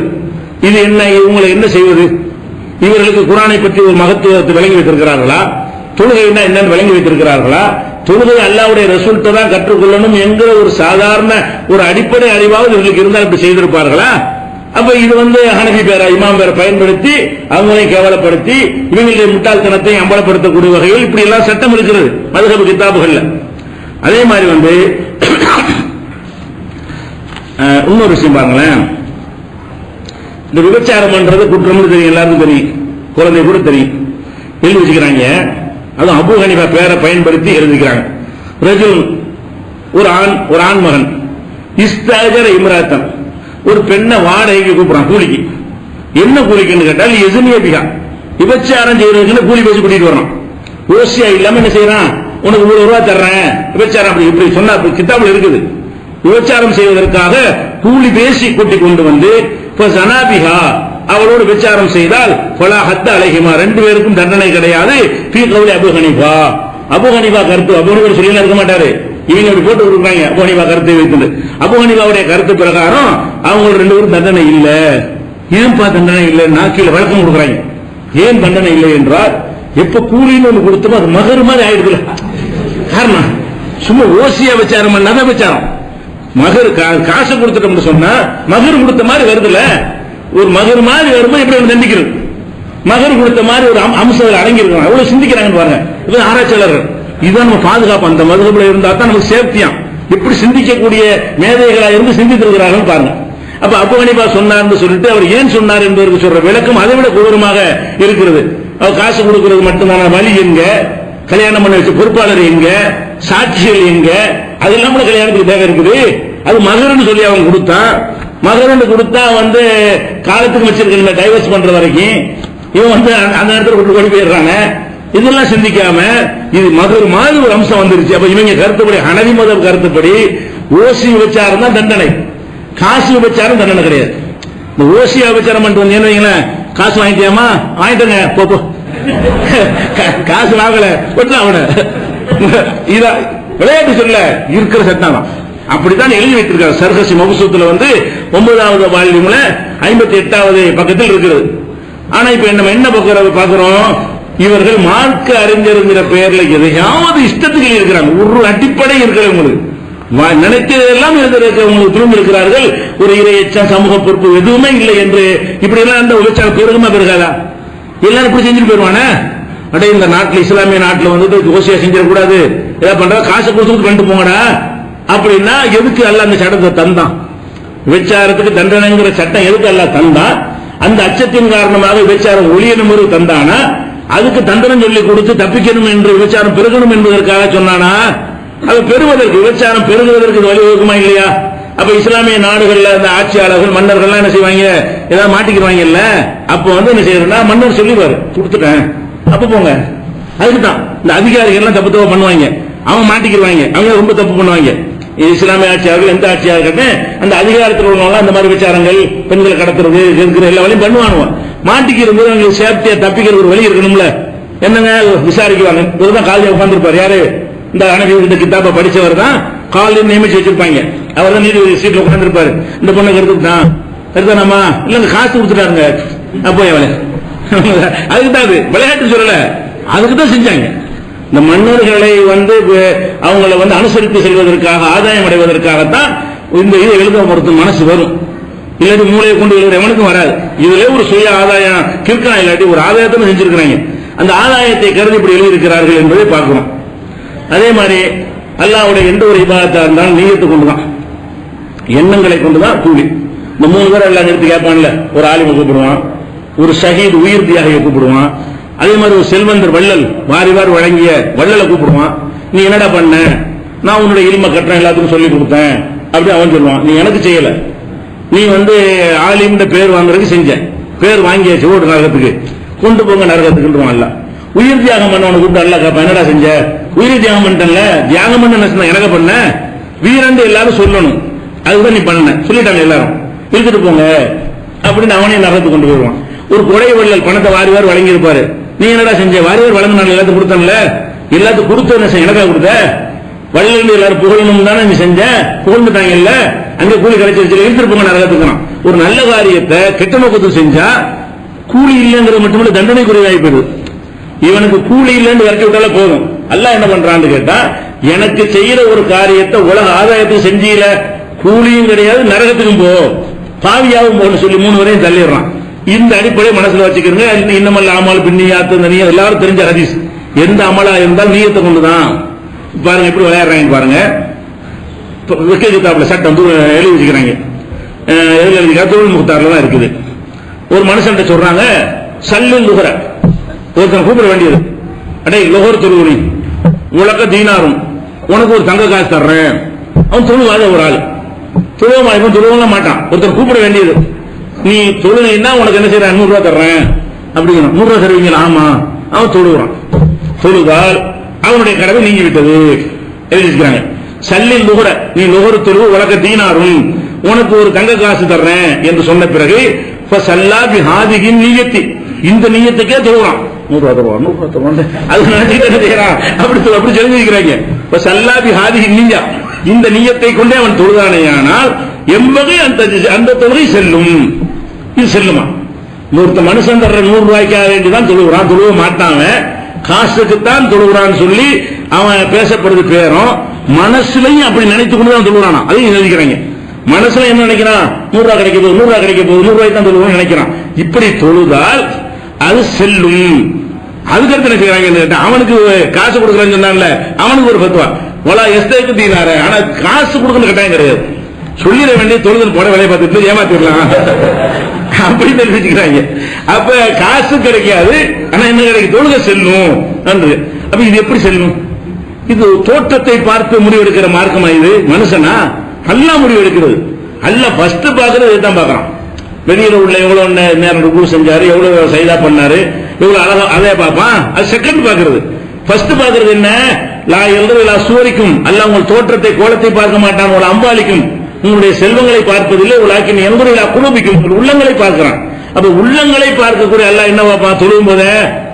இது என்ன, இவங்களை என்ன செய்வது? இவர்களுக்கு குர்ஆனை பற்றி ஒரு மகத்துவத்தை விளங்கி வைத்திருக்கிறார்களா? தொழுகைன்னா என்னன்னு விளங்கி வைத்திருக்கிறார்களா? தொழுகை அல்லாஹ்வுடைய ரசூல்கிட்ட தான் கற்றுக்கொள்ளணும் என்கிற ஒரு சாதாரண ஒரு அடிப்படை அறிவாவது இவர்களுக்கு இருந்தால் இப்படி செய்திருப்பார்களா? அப்ப இது ஹனஃபி பேரை இமாம் பேரை பயன்படுத்தி அவங்களை கேவலப்படுத்தி இவங்களுடைய முட்டாள்தனத்தை அம்பலப்படுத்தக்கூடிய வகையில் இப்படி எல்லாம் சட்டம் இருக்கிறது மதுஹப் கிதாபுகள்ல. அதே மாதிரி இன்னொரு விஷயம் பாருங்களேன், இந்த விபச்சாரம் பண்றது குற்றம்னு தெரியும், எல்லாருக்கும் தெரியும், குழந்தை கூட தெரியும், எழுதி வச்சுக்கிறாங்க. அதுவும் அபூ ஹனீஃபா பேரை பயன்படுத்தி எழுதிக்கிறாங்க. ரஜுல் ஒரு ஆண் மகன் இஸ்தாஜர இம்ராத்தன், ஒரு பெண்ணை வாடகைக்கு கூப்பிடுறான் கூலிக்கு. என்ன கூலிக்குன்னு கேட்டால் எசுனியபிகா, விபச்சாரம் செய்யறதுக்கு கூலி பேசி கூட்டிட்டு வரான். ஓசியா இல்லாம என்ன செய்யறான், உனக்கு 100 ரூபாய் தர்றேன் விபச்சாரம் அப்படி இப்படி சொன்னா கிதாபுல இருக்குது. விபச்சாரம் செய்வதற்காக கூலி பேசி கூட்டி கொண்டு வந்து ஜனாபிஹா அவளோடு விபச்சாரம் செய்தால் ஃபலா ஹத்த அலைஹிமா, 2 பேருக்கும் தண்டனை கிடையாது. ஃபீ கௌலி அபூ ஹனீஃபா, அபூ ஹனீஃபா கருத்து, அபூ ஹனீஃபா சொல்லி இருக்க மாட்டாரு, இவங்க அப்படி போட்டு கொடுக்குறாங்க. அபூ ஹனீஃபா கருத்தை வைத்து அபூ ஹனீஃபாவுடைய கருத்து பிரகாரம் அவங்க 2 பேரும் தண்டனை இல்ல. ஏன்பா தண்டனை இல்லைன்னா கீழே விளக்கம் கொடுக்குறாங்க. ஏன் தண்டனை இல்லை என்றால், எப்ப கூலின்னு ஒண்ணு கொடுத்தோமோ அது மகர் மாதிரி ஆயிடுதுல. காரணம் சும்மா ஓசியா விபச்சாரம் பண்ணாத விபச்சாரம், மகர் காசு கொடுத்துட்டோம்னு சொன்னா மகர் கொடுத்த மாதிரி வருதுல. ஒரு மகர் மாதிரி வரும்போது எப்படி தண்டிக்கிறது, மகர் கொடுத்த மாதிரி ஒரு அம்சத்தில் அடங்கி இருக்காங்க. எவ்வளவு சிந்திக்கிறாங்கன்னு பாருங்க. இது ஆராய்ச்சியாளர்கள், இதுதான் நம்ம பாதுகாப்பு. அந்த மதுகபுல இருந்தா தான் நமக்கு சேஃப்டியா. எப்படி சிந்திக்கக்கூடிய மேதைகளா இருந்து சிந்தித்திருக்கிறார்கள் பாருங்க. அப்ப அபூ ஹனீஃபா சொன்னார்னு சொல்லிட்டு அவர் ஏன் சொன்னார் என்பதற்கு சொல்ற விளக்கம் அதை விட கொடூரமாக இருக்கிறது. அவர் காசு கொடுக்கிறது மட்டும்தான வழி எங்க, கல்யாணம் பண்ண வச்ச பொறுப்பாளர் எங்க, சாட்சிகள் எங்க, அதெல்லாம் கூட கல்யாணத்துக்கு தேவை இருக்குது. அது மகர்னு சொல்லி அவன் கொடுத்தான். மகர்னு கொடுத்தா காலத்துக்கு வச்சிருக்க டைவர்ஸ் பண்ற வரைக்கும் இவன் அந்த இடத்துல கொண்டு ஓடி போயிடுறாங்க. இதெல்லாம் சிந்திக்காம இது மகர் மாதிரி ஒரு அம்சம் வந்துருச்சு. அப்ப இவங்க கருத்துப்படி, ஹனவி மதம் கருத்துப்படி ஓசி விபச்சாரம் தான் தண்டனை, காசு விபச்சாரம் தண்டனை கிடையாது. இந்த ஓசியா விபச்சாரம் பண்ணிட்டு வந்தீங்கன்னா காசு வாங்கிட்டியாமா, வாங்கிட்டங்க போ, காசு வாங்கல அவன இதான் விளையாட்டு சொல்ல இருக்கிற சட்டம் தான். அப்படித்தான் எழுதி வைத்திருக்காரு. சர்கசி மபசூத்துல 9வது வால்யூம்ல 58வது பக்கத்தில் இருக்கிறது. ஆனா இப்ப நம்ம என்ன பார்க்கிறோம், இவர்கள் மார்க்க அறிஞருங்கிற பெயர்ல எதையாவது இஷ்டத்துக்கு இருக்கிறாங்க. ஒரு அடிப்படை இருக்கிறவங்களுக்கு நினைத்ததெல்லாம் உங்களுக்கு திரும்பி இருக்கிறார்கள். ஒரு இறையச்சம், சமூக பொறுப்பு எதுவுமே இல்லை என்று இப்படி எல்லாம் அந்த விபச்சாரம் பெருகமா பெருகாதா? எல்லாரும் இப்படி செஞ்சுட்டு போயிருவானே. அடே இந்த நாட்டில், இஸ்லாமிய நாட்டில் ஓசியா செஞ்சிடக்கூடாது, ஏதாவது பண்ற காசை கொடுத்து பண்ணிட்டு போங்கடா அப்படின்னா எதுக்கு அல்ல அந்த சட்டத்தை தந்தான்? விபச்சாரத்துக்கு தண்டனைங்கிற சட்டம் எதுக்கு அல்ல தந்தான்? அந்த அச்சத்தின் காரணமாக விபச்சாரம் ஒழியணும் என்று தந்தானா? அதுக்கு தண்டனை சொல்லி கொடுத்து தப்பிக்கணும் என்று விபச்சாரம் பெருகணும் என்பதற்காக சொன்னானா? அது பெறுவதற்கு, விபச்சாரம் பெருகுவதற்கு வழிவகுக்குமா இல்லையா? அப்ப இஸ்லாமிய நாடுகள்ல அந்த ஆட்சியாளர்கள், மன்னர்கள் என்ன செய்வாங்க, ஏதாவது மாட்டிக்கிறாங்கல்ல, அப்ப என்ன செய்யறா, மன்னர் சொல்லிடுவாரு கொடுத்துட்டேன் அப்ப போங்க. அதுக்குதான் இந்த அதிகாரிகள் எல்லாம் தப்பு தப்பு பண்ணுவாங்க, அவங்க மாட்டிக்கிறாங்க, அவங்க ரொம்ப தப்பு பண்ணுவாங்க. இஸ்லாமிய ஆட்சியாளர்கள் எந்த ஆட்சியாக இருக்கட்டும், அந்த அதிகாரத்தில் உள்ளவங்க அந்த மாதிரி விசாரங்கள், பெண்களை கடத்துறது, இருக்கிற எல்லா வழியும் பண்ணுவானுவோம். மாட்டிக்கிறது அவங்களுக்கு சேஃப்டியா தப்பிக்கிற ஒரு வழி இருக்கணும்ல. என்னங்க விசாரிக்குவாங்க, இதுதான் காலையில் உட்கார்ந்துருப்பாரு யாரு, இந்த ஹனஃபி இந்த கிதாபை படிச்சவர் தான் கால் நியமிச்சு வச்சிருப்பாங்க. அவர் தான் நீதிபதி சீட்ல உட்கார்ந்துருப்பாரு. இந்த பொண்ணு எடுத்தானாமா இல்ல இந்த காசு கொடுத்துட்டாருங்க அப்போ எவளை அதுக்கு தான் அது விளையாட்டு சொல்லல, அதுக்கு தான் செஞ்சாங்க. இந்த மன்னர்களை அவங்களை அனுசரித்து செல்வதற்காக ஆதாயம் அடைவதற்காகத்தான் இந்த இதை எழுத ஒருத்தர் மனசு வரும். இல்லாட்டி மூளையை கொண்டு எழுதுற எவனுக்கும் வராது. இதுல ஒரு சுய ஆதாயம் கிற்கலாம், இல்லாட்டி ஒரு ஆதாயத்தை செஞ்சிருக்கிறாங்க. அந்த ஆதாயத்தை கருதி இப்படி எழுதியிருக்கிறார்கள் என்பதை பார்க்கிறோம். அதே மாதிரி அல்லாஹ்வுடைய எந்த ஒரு இபாதத்தா இருந்தாலும் நீயத்தை கொண்டுதான், எண்ணங்களை கொண்டுதான் கூலி. இந்த 3 பேர் எல்லாம் நிறுத்தி கேட்பான்ல, ஒரு ஆலிமை கூப்பிடுவான், ஒரு ஷஹீத் உயிர் தியாகியை கூப்பிடுவான், அதே மாதிரி ஒரு செல்வந்தர் வள்ளல் வாரி வழங்கிய வள்ளலை கூப்பிடுவான். நீ என்னடா பண்ண? நான் உன்னுடைய இல்ம கட்டுறேன், எல்லாத்துக்கும் சொல்லி கொடுத்தேன் அப்படி அவன் சொல்லுவான். நீ எனக்கு செய்யல, நீ ஆலிம் பேர் வாங்குறதுக்கு செஞ்ச, பேர் வாங்கியாச்சு, ஓடு நரகத்துக்கு கொண்டு போங்க நரகத்துக்குன்றான். அல்ல உயிர் தியாகம் பண்ணவனை கூப்பிட்டு அல்ல கேட்பான், என்னடா செஞ்ச? உயிர் தியாகம் பண்ணிட்டல, தியாகம் பண்ண எனக்கு பண்ண வீரண்டு எல்லாரும் சொல்லணும், அதுதான் நீ பண்ண சொல்லிட்டாங்க எல்லாரும், இழுத்துட்டு போங்க அப்படின்னு அவனையும் நரகத்துக்கு கொண்டு போயிடுவான். ஒரு கொடை வள்ளல் பணத்தை வாரி வழங்கி இருப்பாரு, நீ என்னடா செஞ்ச? வாரிவார் வழங்கினால எல்லாத்துக்கும் கொடுத்தல, எல்லாத்துக்கும் கொடுத்த என்ன எனக்கா கொடுத்த? வள்ளல் எல்லாரும் புகழணும் தானே நீ செஞ்ச, புகழ்ந்துட்டாங்க இல்ல, அங்க கூலி கிடைச்சிருச்சு, இழுத்துட்டு போங்க நரகத்துக்கு. ஒரு நல்ல காரியத்தை கெட்ட நோக்கத்துக்கு செஞ்சா கூலி இல்லைங்கிறது மட்டுமல்ல தண்டனைக்குரியதாகி போயிடுது. இவனுக்கு கூலி இல்லைன்னு விரட்டி விட்டாலே போதும். அல்லாஹ் என்ன பண்றான்னு கேட்டா, எனக்கு செய்யற ஒரு காரியத்தை உலக ஆதாயத்துக்கு செஞ்சீல, கூலியும் கிடையாது நரகத்துக்கும் போ, பாவியாவும் போன்னு சொல்லி 3 வரையும் தள்ளிடுறான். இந்த அடிப்படையை மனசுல வச்சுக்கிறீங்க. இன்னமல் அமல் பின்னியாத்து எல்லாரும் தெரிஞ்ச ஹதீஸ், எந்த அமலா இருந்தால் நீயத்தை கொண்டுதான். பாருங்க எப்படி விளையாடுறாங்க பாருங்க. விக்கே கிதாப்ல சட்டம் எழுதி வச்சுக்கிறாங்க, தொழில் முகத்தாரில் தான் இருக்குது. ஒரு மனுஷன் சொல்றாங்க, சல்லு லுஹர, ஒருத்தன் கூப்பிட வேண்டியது, அடே லுஹர் தொழுவுனி உலக தீனாரும், உனக்கு ஒரு தங்க காசு தர்றேன். அவன் தொழுவாத ஒரு ஆள், தொழுவ மாட்டான். ஒருத்தன் கூப்பிட வேண்டியது, நீ தொழுனா உனக்கு என்ன செய்யற, 100 ரூபா தர்றேன் அப்படிங்கிறான். 100 ரூபா தருவீங்களா? ஆமா. அவன் தொழுகிறான். தொழுதால் அவனுடைய கடமை நீங்கி விட்டது எழுதிக்கிறாங்க. சல்லில் லுஹர, நீ லுஹர் தொழு உலக தீனாரும், உனக்கு ஒரு தங்க காசு தர்றேன் என்று சொன்ன பிறகு இந்த நீயத்துக்கே தொழுகிறான். 100 ரூபா தருவான், 100 ரூபா தருவான், அது நினைச்சுட்டு என்ன செய்யறான் அப்படி தெரிஞ்சுக்கிறாங்க. இந்த நீயத்தை கொண்டே அவன் தொழுதானேயானால் எவ்வகை அந்த தொழுகை செல்லும். இது செல்லுமா? ஒருத்த மனுஷன் தர்ற 100 ரூபாய்க்காக வேண்டிதான் தொழுகிறான், தொழுவ மாட்டான், காசுக்குத்தான் தொழுகிறான்னு சொல்லி அவன் பேசப்படுறது பேரும். மனசுலையும் அப்படி நினைத்துக் கொண்டு தான் தொழுகிறானா, அதையும் நினைக்கிறாங்க. மனசுல என்ன நினைக்கிறான்? 100 ரூபாய் கிடைக்க போகுது, 100 ரூபாய் கிடைக்க போகுது, 100 ரூபாய்க்கு தான் தொழுவோம் நினைக்கிறான். இப்படி தொழுதால் அது செல்லும். அதுக்கடுத்து என்ன செய்யறாங்க, அவனுக்கு காசு கொடுக்கறேன்னு சொன்னான்ல, அவனுக்கு ஒரு பத்துவா ஒலா எஸ்தேக்கு தீனார, ஆனா காசு கொடுக்கணும் கட்டாயம் கிடையாது, சொல்லிட வேண்டிய தொழுதல் போட வேலையை பார்த்துட்டு ஏமாத்திடலாம் அப்படி தெரிவிச்சுக்கிறாங்க. அப்ப காசு கிடைக்காது, ஆனா என்ன கிடைக்கும்? தொழுகை செல்லும் என்று. அப்ப இது எப்படி செல்லும்? இது தோற்றத்தை பார்த்து முடிவெடுக்கிற மார்க்கமா? இது மனுஷனா? அல்லாஹ் முடிவு எடுக்கிறது. அல்லாஹ் ஃபர்ஸ்ட் பாக்குறது இதுதான் பாக்குறான். வெளியில உள்ள எவ்வளவு நேரம் ருக்கு செஞ்சாரு, எவ்வளவு சைதா பண்ணாரு, எவ்வளவு அழகா அதே பார்ப்பான். அது செகண்ட் பாக்குறது. ஃபர்ஸ்ட் பாக்குறது என்ன? லா எழுது லா சூரிக்கும், அல்லாஹ் உங்கள் தோற்றத்தை கோலத்தை பார்க்க மாட்டான், உங்களை அம்பாலிக்கும், உங்களுடைய செல்வங்களை பார்ப்பதில்லை, உலாக்கின் எங்களுடைய குழுபிக்கும், உள்ளங்களை பார்க்கிறான். அப்ப உள்ளங்களை பார்க்கக்கூடிய அல்லாஹ் என்ன பார்ப்பான்? தொழுவும் போதே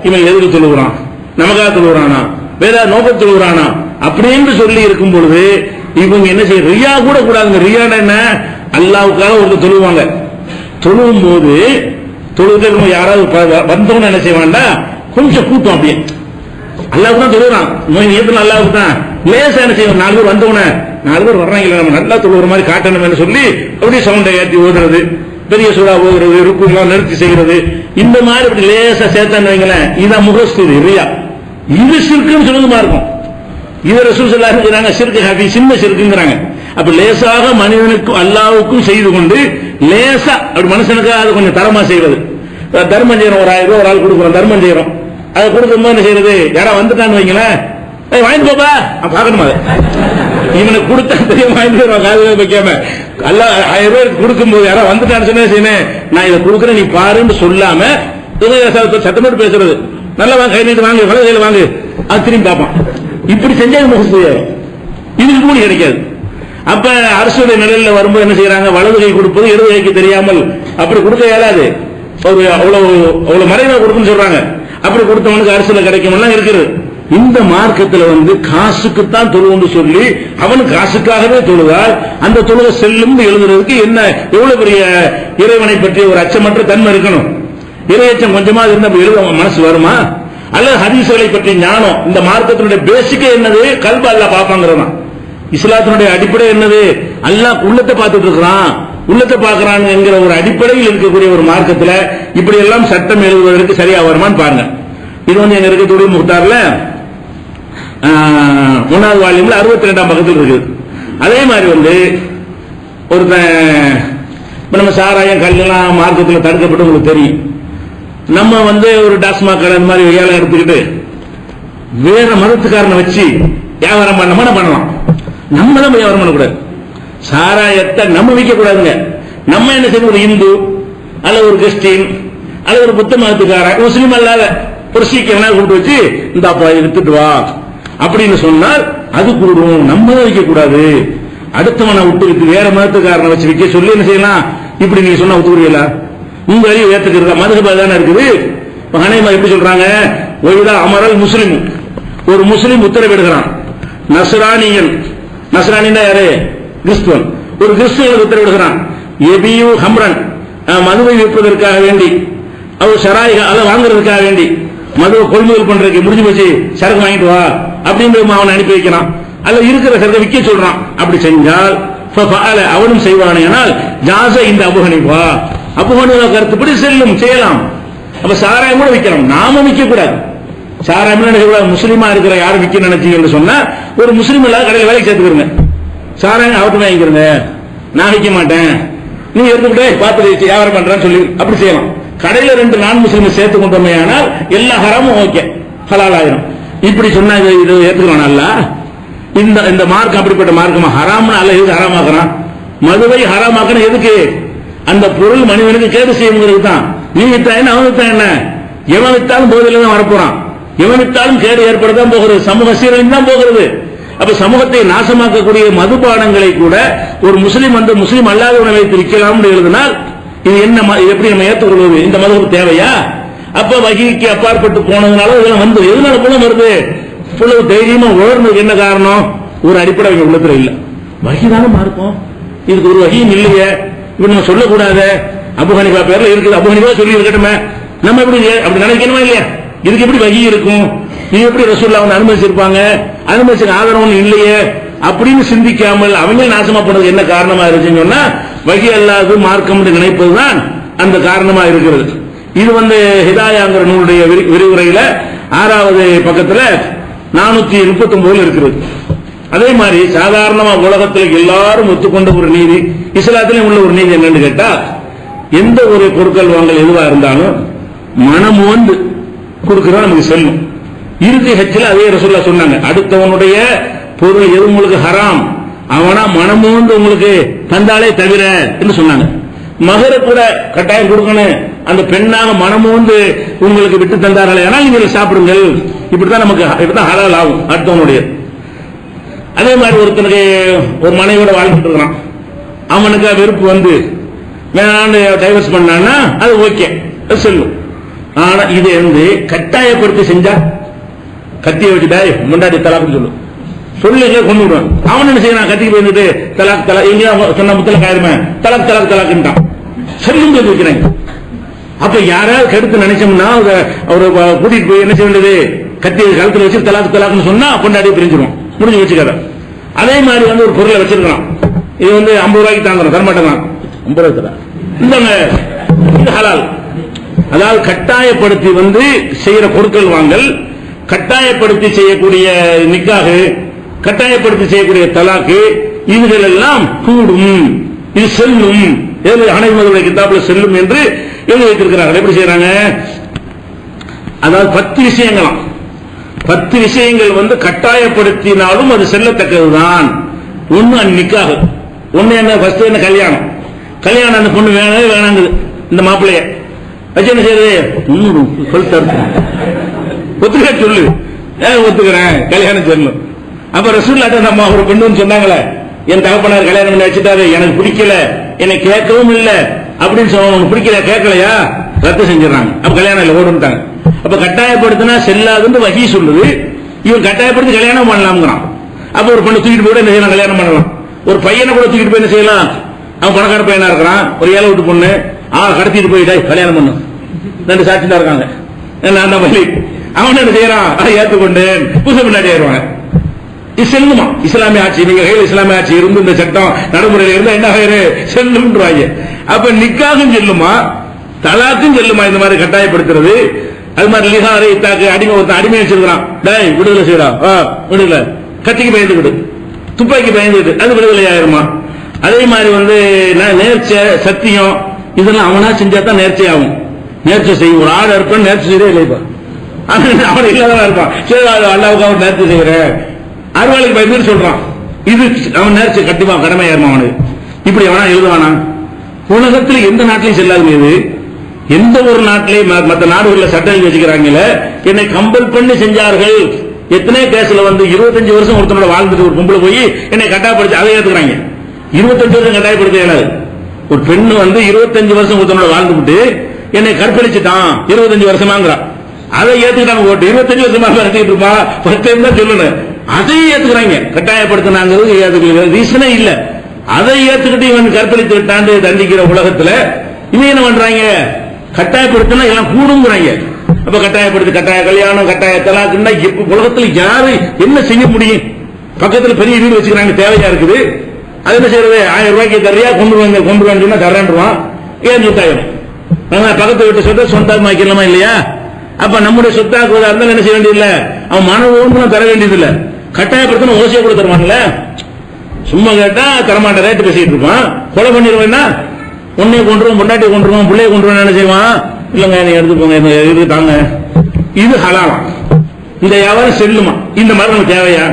இவன் எதுக்கு தொழுகிறான், நமக்காக தொழுகிறானா, வேற நோக்கம் தொழுகிறானா அப்படின்னு சொல்லி இருக்கும் பொழுது இவங்க என்ன செய்ய, ரியா கூட கூடாதுங்க. ரியானா என்ன? அல்லாவுக்காக ஒரு தொழுவாங்க. தொழுவும் போது தொழுது யாராவது வந்தவங்க என்ன செய்வான்டா, கொஞ்சம் கூட்டம் அப்படியே அல்லாவுக்கு தான் தொழுகிறான், அல்லாவுக்கு தான் லேசா என்ன செய்வோம், 4 பேர் வந்தவன 4 பேர் வர்றாங்க, நம்ம நல்லா தொழுகிற மாதிரி காட்டணும் சொல்லி அப்படியே சவுண்டை ஏற்றி ஓடுறது, பெரிய சூடா ஓடுறது, ருக்குலாம் நிறுத்தி செய்யறது, இந்த மாதிரி அப்படி லேசா சேர்த்தான்னு வைங்களேன், இதான் முகஸ்துதி ரியா. இது சிறுக்குன்னு சொல்லுமா இருக்கும். இது ரசூல் ஸல்லல்லாஹு அலைஹி வஸல்லம் சொல்றாங்க, சிறுக்கு ஹபி, சின்ன சிறுக்குங்கறாங்க. அப்ப லேசாக மனிதனுக்கும் அல்லாஹ்வுக்கும் செய்து கொண்டு லேசா அப்படி மனுஷனுக்கு அது கொஞ்சம் தரமா செய்வது. தர்மம் செய்யறோம், ஒரு 1000 ரூபாய் ஒரு ஆள் கொடுக்குறோம், தர்மம் செய்யறோம். அதை கொடுக்கும்போது என்ன செய்யறது, யாரா வந்துட்டான்னு வைங்களேன், வாங்கிட்டு போப்பா பாக்கணுமா, இவனுக்கு கொடுத்தா தெரியும் வாங்கிட்டு வருவான், காது வைக்காம. அல்ல 1000 ரூபாய் கொடுக்கும்போது யாரா வந்துட்டான்னு சொன்னா செய்யணும், நான் இதை கொடுக்குறேன் நீ பாருன்னு சொல்லாம சத்தமோடு பேசுறது, நல்லா வாங்க, கை நீட்டு வாங்க, வலது கையில வாங்க, அது திரும்பி பார்ப்பான். இப்படி செஞ்சா இதுக்கு கூலி கிடைக்காது. அப்ப அரசுடைய நிலையில வரும்போது என்ன செய்யறாங்க, வலது கை கொடுப்பது இடது கைக்கு தெரியாமல் அப்படி கொடுக்க இயலாது, அவ்வளவு மறைவா கொடுக்குன்னு சொல்றாங்க. அப்படி கொடுத்தவனுக்கு அரசுல கிடைக்கும் எல்லாம் இருக்குது. இந்த மார்க்கத்தில் வந்து காசுக்குத்தான் தொழுவுன்னு சொல்லி அவன் காசுக்காகவே தொழுதால் அந்த தொழுகை செல்லும் எழுதுறதுக்கு என்ன எவ்வளவு பெரிய இறைவனை பற்றிய ஒரு அச்சமற்ற தன்மை இருக்கணும். இறையச்சம் கொஞ்சமா இருந்த எழுத மனசு வருமா? அல்லது ஹதீஸ்களை பற்றி ஞானம், இந்த மார்க்கத்தினுடைய பேசிக் என்னது? கல்ப அல்லாஹ் பாப்பாங்கிறதா. இஸ்லாத்தினுடைய அடிப்படை என்னது? அல்லாஹ் உள்ளத்தை பார்த்துட்டு இருக்கிறான், உள்ளத்தை பார்க்கிறான் என்கிற ஒரு அடிப்படையில் இருக்கக்கூடிய ஒரு மார்க்கத்தில் இப்படி எல்லாம் சட்டம் எழுதுவதற்கு சரியா வருமான்னு பாருங்க. இது வந்து எங்க இருக்கக்கூடிய முக்தார்ல 1வது வால்யூம்ல 62ஆம் பக்கத்தில் இருக்குது. அதே மாதிரி வந்து ஒருத்தன் நம்ம சாராயம் கல்லாம் மார்க்கத்தில் தடுக்கப்பட்டு உங்களுக்கு தெரியும். நம்ம வந்து ஒரு டாஸ்மாக் கடை இந்த மாதிரி ஏலம் எடுத்துக்கிட்டு வேற மதத்துக்காரனை வச்சு வியாபாரம் பண்ணலாம். நம்ம தான் வியாபாரம் பண்ணக்கூடாது. சாராயத்தை நம்ம விற்க கூடாதுங்க. நம்ம என்ன செய்யணும்? ஒரு இந்து அல்லது ஒரு கிறிஸ்டின் அல்லது ஒரு புத்த மதத்துக்காரன் முஸ்லீம் அல்லாத ஒரு சீக்கிரனா கூப்பிட்டு வச்சு இந்த அப்பா எடுத்துட்டு வா அப்படின்னு சொன்னால் அது கூடும். நம்ம தான் விற்க கூடாது. அடுத்தவனை விட்டு வேற மதத்துக்காரனை வச்சு விற்க சொல்லி என்ன செய்யலாம்? இப்படி நீங்க சொன்னா ஒத்துக்குறீங்களா? உங்க அறிவு ஏத்துக்கிறதா? மதுகபா தானே இருக்குது. ஹனீஃபா எப்படி சொல்றாங்க? ஒய்தா அமரல் முஸ்லிம், ஒரு முஸ்லிம் உத்தரவிடுகிறான், நஸ்ரானியன், நஸ்ரானின்னா யாரு? கிறிஸ்துவன். ஒரு கிறிஸ்துவன் உத்தரவிடுகிறான், எபியு ஹம்ரன், மதுவை விற்பதற்காக வேண்டி, அவர் ஷராய் அதை வாங்குறதுக்காக வேண்டி மதுவை கொள்முதல் பண்றதுக்கு முடிஞ்சு போச்சு, சரக்கு வாங்கிட்டு வா அப்படின்னு அவனை அனுப்பி வைக்கிறான். அல்ல இருக்கிற சரக்கை விற்க சொல்றான். அப்படி செஞ்சால் அவனும் செய்வானால் ஜாஸ இந்த அபூ ஹனீஃபா, அபூ ஹனீஃபா கருத்துப்படி செல்லும், செய்யலாம். அப்ப சாராயம் கூட விற்கலாம், நாம விற்க கூடாது. சாராயம் முஸ்லீமா இருக்கிற யாரும் விற்க நினைச்சீங்கன்னு சொன்னா ஒரு முஸ்லீம் இல்லாத கடையில் வேலைக்கு சேர்த்துக்கிறங்க. சாராயம் அவர்கிட்ட வாங்கிக்கிறங்க, நான் விற்க மாட்டேன், நீ எடுத்துக்கிட்டே பார்த்து வியாபாரம் பண்றான்னு சொல்லி அப்படி செய்யலாம். கடையில 2 நான் முஸ்லீம் சேர்த்து கொண்டோமே ஆனால் எல்லா ஹராமும் ஓகே, ஹலால் ஆயிரும். இப்படி சொன்னா இது ஏத்துக்கிறான் அல்ல. இந்த மார்க்கம் அப்படிப்பட்ட மார்க்கமா? ஹராம்னு அல்ல எதுக்கு ஹராமாக்குறான்? மதுவை ஹராமாக்கணும் எதுக்கு? அந்த பொருள் மனிதனுக்கு கேடு செய்யுங்கிறது தான். நீ வித்தா என்ன, அவன் வித்தா என்ன? எவன் வித்தாலும் போதில தான் வரப்போறான், எவன் வித்தாலும் கேடு ஏற்படத்தான் போகிறது, சமூக சீரழிந்து தான் போகிறது. அப்ப சமூகத்தை நாசமாக்கக்கூடிய மதுபானங்களை கூட ஒரு முஸ்லீம் வந்து முஸ்லீம் அல்லாத உணவை வைத்து விற்கலாம் எழுதினால் இது என்ன, எப்படி நம்ம ஏற்றுக்கொள்வது? இந்த மதம் தேவையா? அப்ப வகிக்கு அப்பாற்பட்டு போனதுனால இதெல்லாம் வந்து எதனால போல வருது? இவ்வளவு தைரியமா உணர்ந்தது என்ன காரணம்? ஒரு அடிப்படை உள்ளத்துல இல்ல. வகிதான மார்க்கம், இதுக்கு ஒரு வகியும் இல்லையே. இப்ப நம்ம சொல்லக்கூடாது, அபூ ஹனீஃபா பேர்ல இருக்குது, அபூ ஹனீஃபா சொல்லி இருக்கட்டுமே, நம்ம எப்படி அப்படி நினைக்கணுமா இல்லையா? இதுக்கு எப்படி வகி இருக்கும்? இது எப்படி ரசூலுல்லாஹ் வந்து அனுமதிச்சிருப்பாங்க? அனுமதிச்சு ஆதரவு இல்லையே அப்படின்னு சிந்திக்காமல் அவங்க நாசமா போனதுக்கு என்ன காரணமா இருக்குன்னு சொன்னா வகி அல்லாது மார்க்கம் என்று நினைப்பதுதான் அந்த காரணமா இருக்கிறது. இது வந்து ஹிதாயாங்கிற நூலுடைய விரிவுரையில 6வது பக்கத்துல 439 இருக்கிறது. அதே மாதிரி சாதாரணமா உலகத்தில் எல்லாரும் ஒத்துக்கொண்ட ஒரு நீதி, இஸ்லாத்திலும் உள்ள ஒரு நீதி என்னன்னு கேட்டா, எந்த ஒரு பொருட்கள் வாங்கல் எதுவா இருந்தாலும் மனம் வந்து கொடுக்கிறோம் நமக்கு செல்லும். இறுதி ஹஜ்ஜில் அதே ரசூலுல்லாஹ் சொன்னாங்க, அடுத்தவனுடைய பொருள் எது உங்களுக்கு ஹராம் அவனா மனமோந்து உங்களுக்கு தந்தாலே தவிர என்று சொன்னாங்க. மகர கூட கட்டாயம் கொடுக்கணும், அந்த பெண்ணாக மனமோந்து உங்களுக்கு விட்டு தந்தார்களே ஆனால் நீங்கள் சாப்பிடுங்கள், இப்படித்தான் நமக்கு இப்படித்தான் ஹலால் ஆகும் அடுத்தவனுடைய. அதே மாதிரி ஒருத்தனுக்கு ஒரு மனைவியோட வாழ்ந்துட்டு இருக்கிறான், அவனுக்கு வெறுப்பு வந்து வேணான்னு டைவர்ஸ் பண்ணான்னா அது ஓகே, அது செல்லும். ஆனா இது வந்து கட்டாயப்படுத்தி செஞ்சா கத்தியை வச்சுட்டா முன்னாடி தலாக்கு சொல்லுங்க கொண்டு விடுவான். அவன் என்ன செய்யறான்? கத்திக்கு போயிட்டு தலாக் தலா எங்கேயா சொன்ன முத்தலக் ஆயிருமே, தலாக் தலாக் தலாக்குன்ட்டான், சொல்லும் போது வைக்கிறாங்க. அப்ப யாராவது கெடுத்து நினைச்சோம்னா அவரை கூட்டிட்டு போய் என்ன செய்ய வேண்டியது? கத்தி கழுத்துல வச்சு தலாக் தலாக்குன்னு சொன்னா பொண்டாடியே பிரிஞ்சிடும், முடிஞ்சு வச்சுக்காத. அதே மாதிரி வந்து ஒரு பொருளை வச்சிருக்கலாம், இது வந்து 50 ரூபாய்க்கு தாங்குறோம், தரமாட்டேங்க 50 ரூபாய் தர இந்தாங்க, இது ஹலால். அதாவது கட்டாயப்படுத்தி வந்து செய்யற பொருட்கள் வாங்கல், கட்டாயப்படுத்தி செய்யக்கூடிய நிக்காஹ், கட்டாயப்படுத்தி செய்யக்கூடிய தலாக்கு, இதுகள் எல்லாம் கூடும், இது செல்லும். ஹனஃபி மதுரை கிதாபுல செல்லும் என்று எழுதி வைத்திருக்கிறார்கள். எப்படி செய்யறாங்க? அதாவது 10 விஷயங்களாம், 10 விஷயங்கள் வந்து கட்டாயப்படுத்தினாலும் அது செல்லத்தக்கதுதான். ஒண்ணு நிக்காஹ், ஒண்ணு என்ன? ஃபர்ஸ்ட் என்ன? கல்யாணம். கல்யாணம் அந்த பொண்ணு வேணவே வேணாங்குது, இந்த மாப்பிள்ளைய வச்சு என்ன செய்யறது? ஒத்துக்க சொல்லு, ஒத்துக்கிறேன், கல்யாணம் செல்லும். அப்ப ரசூலுல்லாஹ் நம்ம ஒரு பெண்ணு சொன்னாங்களே, என் தகப்பனார் கல்யாணம் பண்ணி வச்சுட்டாரு, எனக்கு பிடிக்கல, என்னை கேட்கவும் இல்லை அப்படின்னு சொன்ன, பிடிக்கல கேட்கலையா ரத்து செஞ்சிடறாங்க. அப்ப கல்யாணம் இல்லை ஓடுட்டாங்க. அப்ப கட்டாயப்படுத்தினா செல்லாதுன்னு வகி சொல்லுது. இவன் கட்டாயப்படுத்தி கல்யாணம் பண்ணலாம்ங்கிறான். அப்ப ஒரு பொண்ணு தூக்கிட்டு போய் என்ன செய்யலாம், கல்யாணம் பண்ணலாம். ஒரு பையனை கூட தூக்கிட்டு போய் என்ன செய்யலாம், அவன் பணக்கார பையனா இருக்கிறான், ஒரு ஏழை வீட்டு பொண்ணு கடத்திட்டு போயிட்டா கல்யாணம் பண்ணு, 2 சாட்சி தான் இருக்காங்க, நான் தான் பள்ளி, அவன் என்ன செய்யறான், ஏற்றுக்கொண்டு புதுசு பின்னாடி ஆயிடுவாங்க. இது செல்லுமா இஸ்லாமிய ஆட்சி, நீங்க கையில் இஸ்லாமிய ஆட்சி இருந்து இந்த சட்டம் நடைமுறையில் இருந்தா என்ன செல்லும்ன்றாங்க. அப்ப நிக்காகும் செல்லுமா, தலாக்கும் செல்லுமா, இந்த மாதிரி கட்டாயப்படுத்துறது. அது மாதிரி லிஹாரை தாக்கு அடிமை, ஒருத்தன் அடிமை வச்சிருக்கான், டேய் விடுதலை செய்யறா, விடுதலை, கத்திக்கு பயந்துக்கிட்டு, துப்பாக்கி பயந்துக்கிட்டு, அது விடுதலை ஆயிருமா. அதே மாதிரி நேர்ச்சை, சத்தியம், இதெல்லாம் அவனா செஞ்சா தான் நேர்ச்சை ஆகும். நேர்ச்சை செய்யும், ஒரு ஆடு இருப்பான், நேர்ச்சி செய்யறே இல்லைப்பா, அவன் இல்லாதான் இருப்பான். சரி அல்லாவுக்கு அவன் நேர்ச்சி செய்யறேன், அறுவாளுக்கு பயந்து சொல்றான், இது அவன் நேர்ச்சி கண்டிப்பா கடமையாயிருமா அவனுக்கு. இப்படி அவனா எழுதுவானா? உலகத்தில் எந்த நாட்டிலையும் செல்லாது. இது எந்த ஒரு நாட்டிலையும் மற்ற நாடுகளில் சட்டம் வச்சுக்கிறாங்கல்ல, என்னை கம்பல் பண்ணி செஞ்சார்கள். எத்தனை கேஸ்ல 25 வருஷம் ஒருத்தனோட வாழ்ந்துட்டு ஒரு பொம்பளை போய் என்னை கட்டாயப்படுத்தி அதை ஏத்துக்கிறாங்க. 25 வருஷம் கட்டாயப்படுத்த இயலாது. ஒரு பெண்ணு 25 வருஷம் ஒருத்தனோட வாழ்ந்துட்டு என்னை கற்பழிச்சுட்டான் 25 வருஷமாங்கிறான், அதை ஏத்துக்கிட்டாங்க. ஓட்டு 25 வருஷமா நடத்திட்டு இருப்பா, 10 தான் சொல்லணும், அதையும் ஏத்துக்கிறாங்க. கட்டாயப்படுத்தினாங்கிறது ரீசனே இல்ல, அதை ஏத்துக்கிட்டு இவன் கற்பழித்து விட்டாண்டு தண்டிக்கிற உலகத்துல இவன் என்ன பண்றாங்க, கட்டாயப்படுத்தினா எல்லாம் கூடுங்கிறாங்க. அப்ப கட்டாயப்படுத்தி கட்டாய கல்யாணம், கட்டாய தலாக்குன்னா உலகத்துல யாரு என்ன செய்ய முடியும்? பக்கத்துல பெரிய வீடு வச்சுக்கிறாங்க, தேவையா இருக்குது, அது என்ன செய்யறது, 1000 ரூபாய்க்கு தரையா கொண்டு வந்து தரேன்றான், ஏன் சொத்தாயிரும். பக்கத்து வீட்டு சொத்தை சொந்தாக்கலாமா இல்லையா? அப்ப நம்முடைய சொத்தாக்குவதா இருந்தாலும் என்ன செய்ய வேண்டியதில்ல, அவன் மன ஓன்பும் தர வேண்டியதில்லை. கட்டாயப்படுத்தின ஓசையை கூட தருவான்ல, சும்மா கேட்டா தரமாட்ட ரேட்டு பேசிட்டு இருப்பான். கொலை பண்ணிடுவேன்னா உன்னைய கொண்டுருவோம், பொண்டாட்டியை கொண்டுருவோம், பிள்ளைய கொண்டுருவோம், என்ன செய்வான், இல்லங்க நீ எடுத்துக்கோங்க, இது தாங்க, இது ஹலாலாம். இந்த வியாபாரம் செல்லுமா? இந்த மாதிரி நமக்கு தேவையா?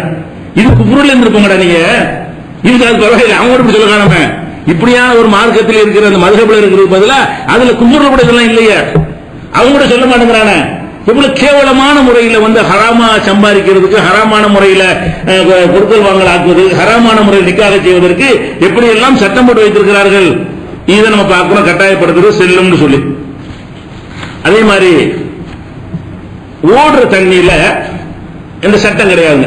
இது குஃப்ருல இருந்திருப்போங்கடா நீங்க, இதுக்கு அது பரவாயில்லை, அவங்க இப்படி சொல்ல காணாம இப்படியான ஒரு மார்க்கத்தில் இருக்கிற அந்த மதுஹப்ல இருக்கிறது பதிலா அதுல குஃப்ருல கூட இதெல்லாம் இல்லையே, அவங்க கூட சொல்ல மாட்டேங்கிறானே. இவ்வளவு கேவலமான முறையில் ஹராமா சம்பாதிக்கிறதுக்கு, ஹராமான முறையில் கொடுக்கல் வாங்கல் ஆக்குவது, ஹராமான முறையில் நிக்காக செய்வதற்கு எப்படி எல்லாம் சட்டம் போட்டு வைத்திருக்கிறார்கள். இதை நம்ம பார்க்கணும், கட்டாயப்படுத்துறது செல்லும்னு சொல்லி. அதே மாதிரி ஓடுற தண்ணியில எந்த சட்டம் கிடையாது.